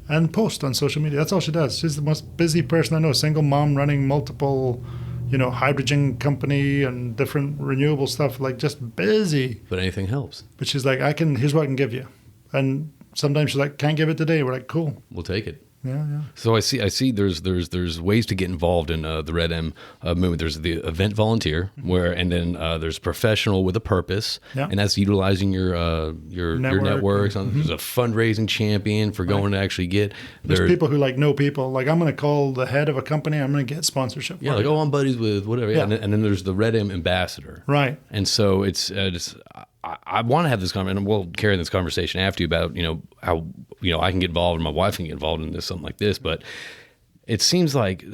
Speaker 2: and post on social media. That's all she does. She's the most busy person I know. Single mom running multiple, hydrogen company and different renewable stuff. Like just busy.
Speaker 1: But anything helps.
Speaker 2: But she's like, here's what I can give you. And sometimes she's like, can't give it today. We're like, cool.
Speaker 1: We'll take it.
Speaker 2: Yeah.
Speaker 1: So I see. There's ways to get involved in the redM movement. There's the event volunteer, and then there's professional with a purpose, and that's utilizing your networks. There's a fundraising champion for going to actually get.
Speaker 2: There's people who know people. Like I'm going to call the head of a company. I'm going to get sponsorship.
Speaker 1: Yeah, like I'm buddies with whatever. Yeah, and then there's the redM ambassador.
Speaker 2: Right.
Speaker 1: And so it's I want to have this conversation, and we'll carry this conversation after you about how I can get involved and my wife can get involved in something like this. But it seems like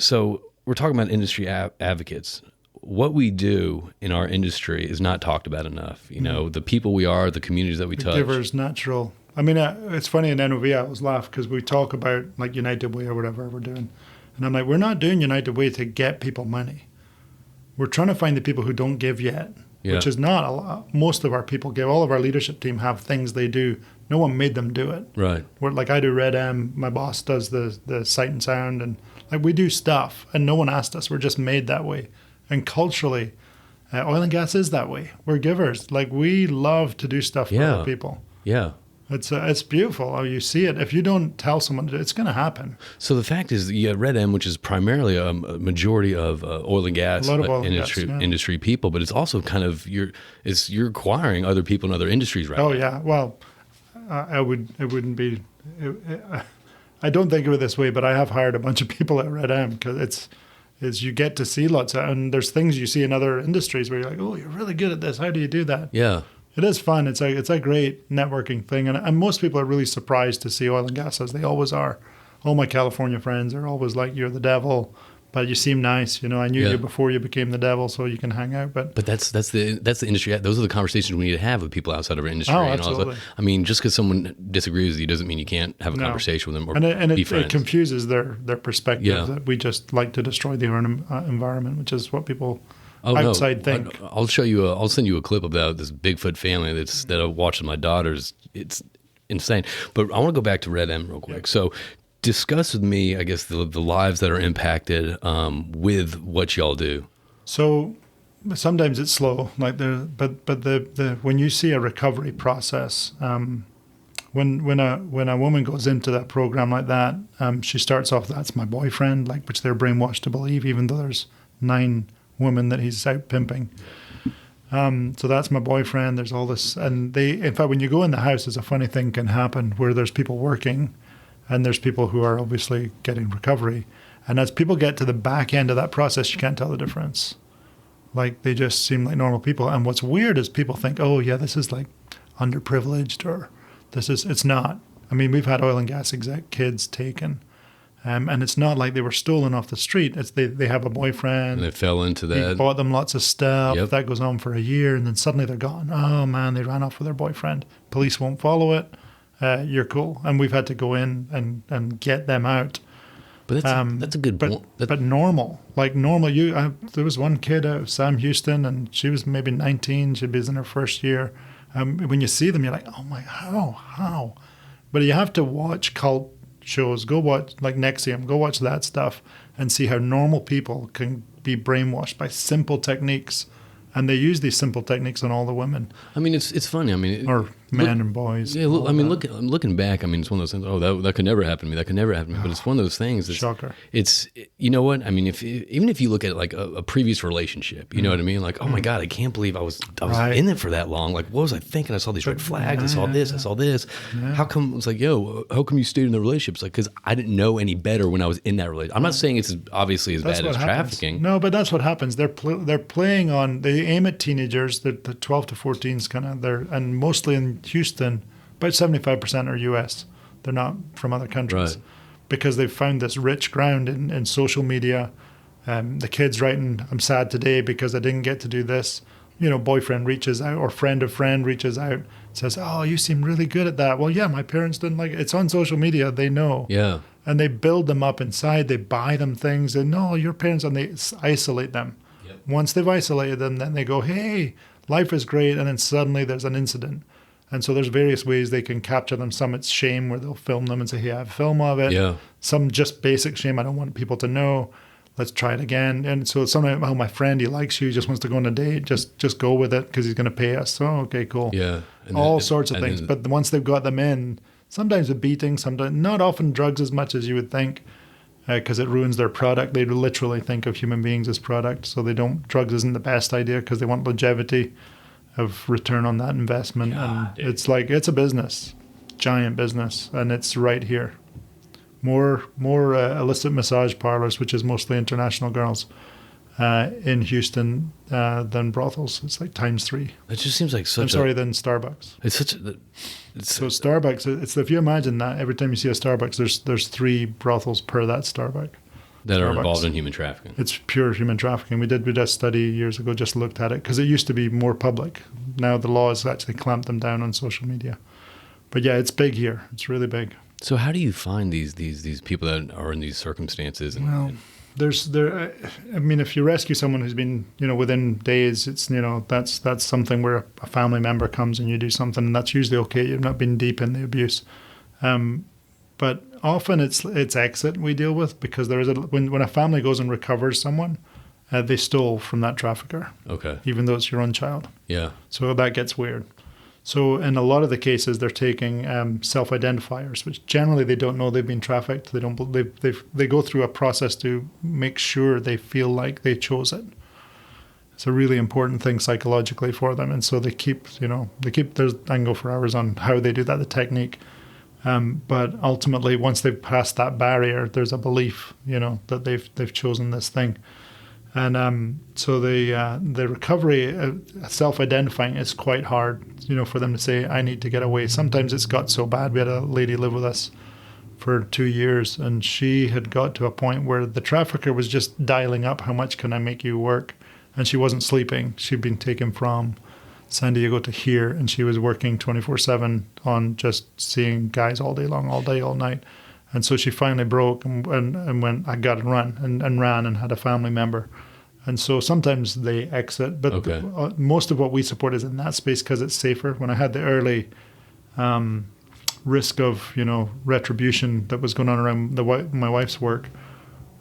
Speaker 1: we're talking about industry advocates. What we do in our industry is not talked about enough. The people we are, the communities that we touch.
Speaker 2: Givers natural. I mean, it's funny in NOV. I always laugh because we talk about like United Way or whatever we're doing, and I'm like, we're not doing United Way to get people money. We're trying to find the people who don't give yet. Which is not a lot. Most of our people give. All of our leadership team have things they do. No one made them do it.
Speaker 1: Right.
Speaker 2: Like I do redM. My boss does the sight and sound, and like we do stuff, and no one asked us. We're just made that way. And culturally, oil and gas is that way. We're givers. Like we love to do stuff for other people.
Speaker 1: Yeah.
Speaker 2: It's beautiful. You see it. If you don't tell someone, it's going to happen.
Speaker 1: So the fact is, redM, which is primarily a majority of oil and gas industry people, but it's also kind of you're acquiring other people in other industries, right?
Speaker 2: Oh yeah. Well, it wouldn't be. I don't think of it this way, but I have hired a bunch of people at redM because it's you get to see lots of, and there's things you see in other industries where you're like, oh, you're really good at this. How do you do that?
Speaker 1: Yeah.
Speaker 2: It is fun. It's a great networking thing. And most people are really surprised to see oil and gas, as they always are. All my California friends are always like, you're the devil, but you seem nice. I knew you before you became the devil, so you can hang out. But
Speaker 1: that's the industry. Those are the conversations we need to have with people outside of our industry.
Speaker 2: Oh, absolutely.
Speaker 1: I mean, just because someone disagrees with you doesn't mean you can't have a conversation with them or be friends.
Speaker 2: It confuses their perspective that we just like to destroy the environment, which is what people... outside think.
Speaker 1: I'll show you. I'll send you a clip about this Bigfoot family that I watched with my daughters. It's insane. But I want to go back to redM real quick. So, discuss with me, I guess, the lives that are impacted with what y'all do.
Speaker 2: So, sometimes it's slow, but the when you see a recovery process, when a woman goes into that program like that, she starts off, that's my boyfriend, which they're brainwashed to believe, even though there's 9 women that he's out pimping. So that's my boyfriend. There's all this, and in fact, when you go in the house, there's a funny thing can happen where there's people working, and there's people who are obviously getting recovery. And as people get to the back end of that process, you can't tell the difference. Like they just seem like normal people. And what's weird is people think, oh yeah, this is like underprivileged, or it's not. I mean, we've had oil and gas exec kids taken. And it's not like they were stolen off the street. It's they have a boyfriend.
Speaker 1: And they fell into that.
Speaker 2: He bought them lots of stuff.
Speaker 1: Yep.
Speaker 2: That goes on for a year, and then suddenly they're gone. Oh, man, they ran off with their boyfriend. Police won't follow it. You're cool. And we've had to go in and get them out.
Speaker 1: But that's a good point.
Speaker 2: But normal. Like normal. There was one kid out of Sam Houston, and she was maybe 19. She'd be in her first year. When you see them, you're like, oh, my, how? But you have to watch cult shows. Go watch like NXIVM, go watch that stuff and see how normal people can be brainwashed by simple techniques, and they use these simple techniques on all the women.
Speaker 1: I mean, it's funny. I mean,
Speaker 2: or men and boys.
Speaker 1: Yeah, looking back, I mean, it's one of those things. Oh, that could never happen to me. That could never happen to me. But it's one of those things.
Speaker 2: Shocker.
Speaker 1: It's you know what I mean. Even if you look at like a previous relationship, you know what I mean. Like, oh my God, I can't believe I was in it for that long. Like, what was I thinking? I saw these red flags. I saw this. I saw this. Yeah. How come? It's like, how come you stayed in the relationship? It's like, because I didn't know any better when I was in that relationship. I'm not saying it's obviously as bad as trafficking.
Speaker 2: No, but that's what happens. They're playing on. They aim at teenagers. The 12 to 14s kind of there, and mostly in Houston. About 75% are U.S. They're not from other countries, right? Because they've found this rich ground in social media. The kids writing, "I'm sad today because I didn't get to do this." boyfriend reaches out or friend of friend reaches out, says, "Oh, you seem really good at that." Well, yeah, my parents didn't like it. It's on social media. They know.
Speaker 1: Yeah.
Speaker 2: And they build them up inside. They buy them things. And no, your parents, and they isolate them.
Speaker 1: Yep.
Speaker 2: Once they've isolated them, then they go, "Hey, life is great." And then suddenly there's an incident. And so there's various ways they can capture them. Some it's shame, where they'll film them and say, "Hey, I have a film of it."
Speaker 1: Yeah.
Speaker 2: Some just basic shame. I don't want people to know. Let's try it again. And so sometimes, "Oh, my friend, he likes you. He just wants to go on a date. Just go with it because he's going to pay us." Oh, okay, cool.
Speaker 1: Yeah.
Speaker 2: All sorts of things. But once they've got them in, sometimes with beating, sometimes not often drugs as much as you would think, because it ruins their product. They literally think of human beings as product. So drugs isn't the best idea because they want longevity of return on that investment.
Speaker 1: God,
Speaker 2: and it's like, it's a business, giant business, and it's right here. More illicit massage parlors, which is mostly international girls, in Houston than brothels. It's like times 3.
Speaker 1: It just seems like
Speaker 2: than Starbucks. So Starbucks, if you imagine that, every time you see a Starbucks, there's 3 brothels per that Starbucks.
Speaker 1: That are involved in human trafficking.
Speaker 2: It's pure human trafficking. We did a study years ago, just looked at it, because it used to be more public. Now the law has actually clamped them down on social media. But yeah, it's big here. It's really big.
Speaker 1: So how do you find these people that are in these circumstances?
Speaker 2: If you rescue someone who's been, within days, it's, that's something where a family member comes and you do something, and that's usually okay. You've not been deep in the abuse. But often it's exit we deal with, because when a family goes and recovers someone, they stole from that trafficker. Okay. Even though it's your own child. Yeah. So that gets weird. So in a lot of the cases, they're taking self-identifiers, which generally they don't know they've been trafficked. They go through a process to make sure they feel like they chose it. It's a really important thing psychologically for them, and so they keep. I can go for hours on how they do that, the technique. But ultimately, once they've passed that barrier, there's a belief, that they've chosen this thing. And so the recovery, self-identifying, is quite hard, for them to say, "I need to get away." Sometimes it's got so bad. We had a lady live with us for 2 years, and she had got to a point where the trafficker was just dialing up, "How much can I make you work?" And she wasn't sleeping. She'd been taken from San Diego to here, and she was working 24/7 on just seeing guys all day long, all day, all night. And so she finally broke and went, "I got to run," and ran and had a family member. And so sometimes they exit, but most of what we support is in that space because it's safer. When I had the early risk of, retribution that was going on around my wife's work,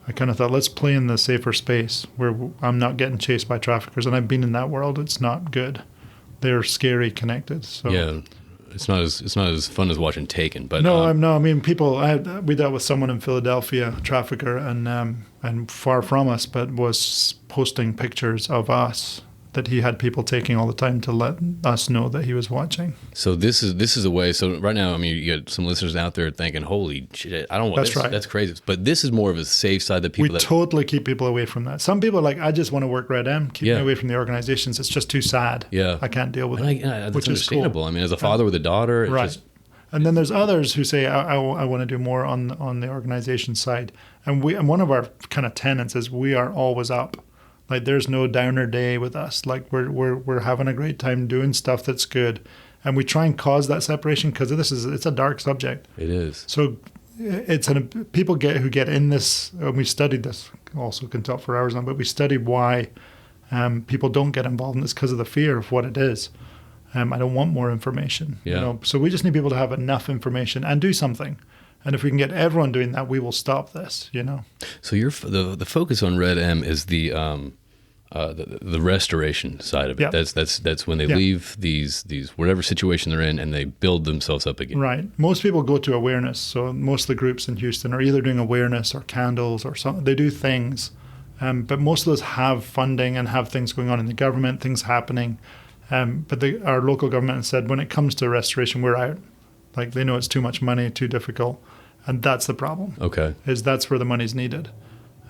Speaker 2: I kind of thought, let's play in the safer space where I'm not getting chased by traffickers. And I've been in that world. It's not good. They're scary connected. So yeah.
Speaker 1: It's not as fun as watching Taken, but
Speaker 2: no. I mean, we dealt with someone in Philadelphia, a trafficker, and far from us, but was posting pictures of us that he had people taking all the time to let us know that he was watching.
Speaker 1: So this is a way. So right now, I mean, you got some listeners out there thinking, "Holy shit, I don't want." That's right. That's crazy. But this is more of a safe side that people.
Speaker 2: We totally keep people away from that. Some people are like, "I just want to work redM. Keep me away from the organizations. It's just too sad. Yeah, I can't deal with it."
Speaker 1: That's which understandable. Is cool. I mean, as a father with a daughter,
Speaker 2: right? And then there's others who say, I want to do more on the organization side. And one of our kind of tenets is we are always up. Like there's no downer day with us. Like we're having a great time doing stuff that's good, and we try and cause that separation because it's a dark subject.
Speaker 1: It is.
Speaker 2: So people who get in this, and we studied this. Also can talk for hours on, but we studied why people don't get involved, and it's because of the fear of what it is. I don't want more information. Yeah. So we just need people to have enough information and do something. And if we can get everyone doing that, we will stop this, So
Speaker 1: the focus on redM is the restoration side of it. Yep. That's when they leave these whatever situation they're in and they build themselves up again.
Speaker 2: Right. Most people go to awareness. So most of the groups in Houston are either doing awareness or candles or something. They do things. But most of those have funding and have things going on in the government, things happening. But our local government said when it comes to restoration, we're out. Like they know it's too much money, too difficult. And that's the problem. Okay. That's where the money's needed.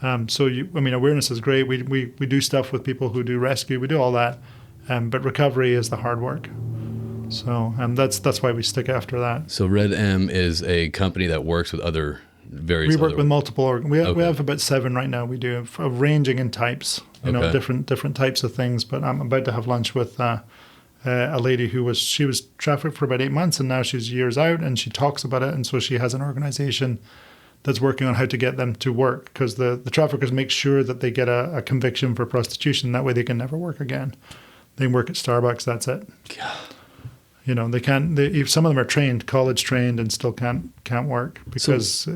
Speaker 2: Awareness is great. We do stuff with people who do rescue. We do all that. But recovery is the hard work. So that's why we stick after that.
Speaker 1: So redM is a company that works with other various.
Speaker 2: We work with multiple. We have about 7 right now. We do ranging in types. Different types of things. But I'm about to have lunch with a lady who was trafficked for about 8 months, and now she's years out, and she talks about it, and so she has an organization that's working on how to get them to work, because the traffickers make sure that they get a conviction for prostitution. That way they can never work again. They can work at Starbucks, that's it. God. They can't. If some of them are trained, college trained, and still can't work because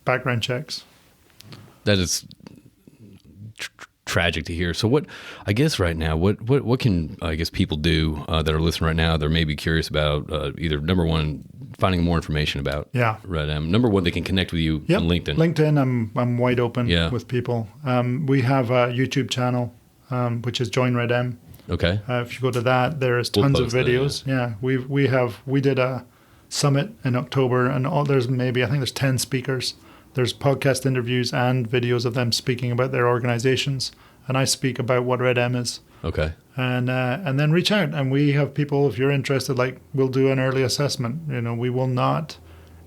Speaker 2: background checks.
Speaker 1: That is tragic to hear. So what right now, what can people do that are listening right now? They're maybe curious about either number one, finding more information about redM. Number one, they can connect with you on LinkedIn.
Speaker 2: LinkedIn, I'm wide open with people. We have a YouTube channel, which is Join redM.
Speaker 1: Okay.
Speaker 2: If you go to that, there's tons of videos. We did a summit in October, and there's 10 speakers. There's podcast interviews and videos of them speaking about their organizations, and I speak about what redM is.
Speaker 1: Okay.
Speaker 2: And then reach out, and we have people, if you're interested, we'll do an early assessment. We will not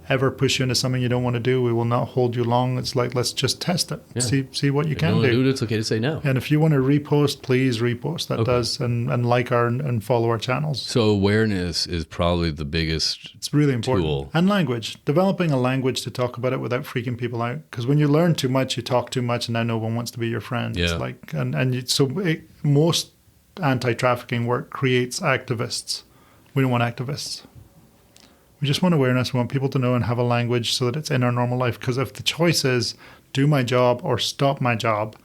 Speaker 2: ever push you into something you don't want to do. We will not hold you long. It's let's just test it. See what you can do.
Speaker 1: It's okay to say no.
Speaker 2: And if you want to repost, please repost. That does, and like and follow our channels.
Speaker 1: So awareness is probably the biggest. It's
Speaker 2: really important.
Speaker 1: Tool.
Speaker 2: And language, developing a language to talk about it without freaking people out. Because when you learn too much, you talk too much, and now no one wants to be your friend.
Speaker 1: Yeah.
Speaker 2: It's most anti-trafficking work creates activists. We don't want activists. We just want awareness. We want people to know and have a language so that it's in our normal life. Because if the choice is do my job or stop my job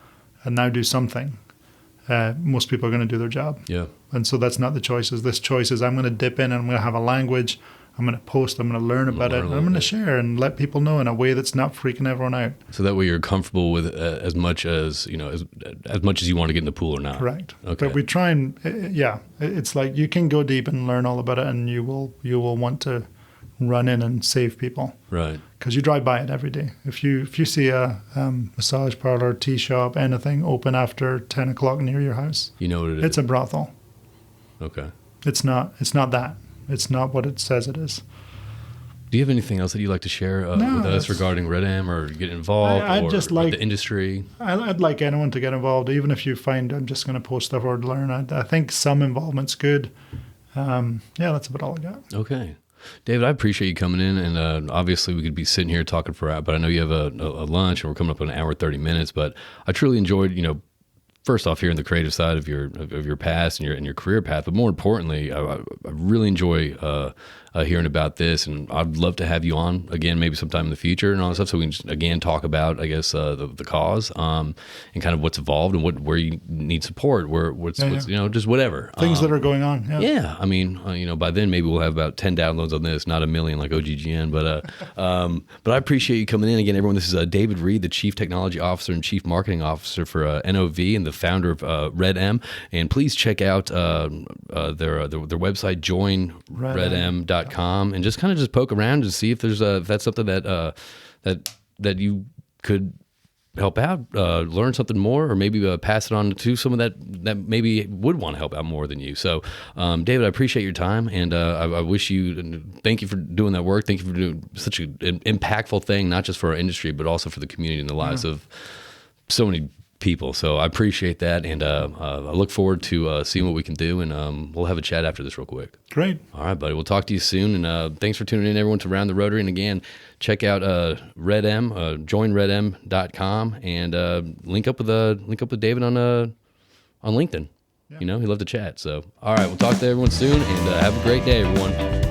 Speaker 2: and now do something, most people are going to do their job.
Speaker 1: Yeah.
Speaker 2: And so that's not the choices. This choice is I'm going to dip in and I'm going to have a language. I'm going to post. I'm going to learn about it. And I'm going to share and let people know in a way that's not freaking everyone out.
Speaker 1: So that way you're comfortable with as much as, as much as you want to get in the pool or not.
Speaker 2: Correct.
Speaker 1: Okay.
Speaker 2: But we try and, it's like you can go deep and learn all about it, and you will want to run in and save people.
Speaker 1: Right.
Speaker 2: Because you drive by it every day. If you see a massage parlor, tea shop, anything open after 10 o'clock near your house,
Speaker 1: you know what it is.
Speaker 2: It's a brothel.
Speaker 1: Okay.
Speaker 2: It's not that. It's not what it says it is.
Speaker 1: Do you have anything else that you'd like to share with us regarding redM or get involved or the industry?
Speaker 2: I'd like anyone to get involved, even if you find I'm just going to post stuff or learn. I think some involvement's good. That's about all I got.
Speaker 1: Okay. David, I appreciate you coming in, and obviously we could be sitting here talking for hours, but I know you have a lunch, and we're coming up on an hour, 30 minutes, but I truly enjoyed, first off, hearing the creative side of your past and your career path, but more importantly, I really enjoy hearing about this, and I'd love to have you on again, maybe sometime in the future and all that stuff, so we can just, again, talk about, I guess, the cause and kind of what's evolved and where you need support, what's just whatever
Speaker 2: things that are going on.
Speaker 1: Yeah, I mean, by then maybe we'll have about 10 downloads on this, not a million like OGGN, but I appreciate you coming in again, everyone. This is David Reid, the Chief Technology Officer and Chief Marketing Officer for NOV and the founder of redM, and please check out their website, joinredm.com, and just poke around to see if there's if that's something that you could help out, learn something more, or maybe pass it on to someone that maybe would want to help out more than you. So, David, I appreciate your time, and I wish you, thank you for doing that work. Thank you for doing such an impactful thing, not just for our industry, but also for the community and the lives of so many people. So I appreciate that, and I look forward to seeing what we can do, and we'll have a chat after this real quick.
Speaker 2: Great.
Speaker 1: All right, buddy. We'll talk to you soon, and thanks for tuning in, everyone, to Round the Rotary. And again, check out redM, joinredm.com, and link up with David on LinkedIn. Yeah. He'd love to chat. So, all right, we'll talk to everyone soon, and have a great day, everyone.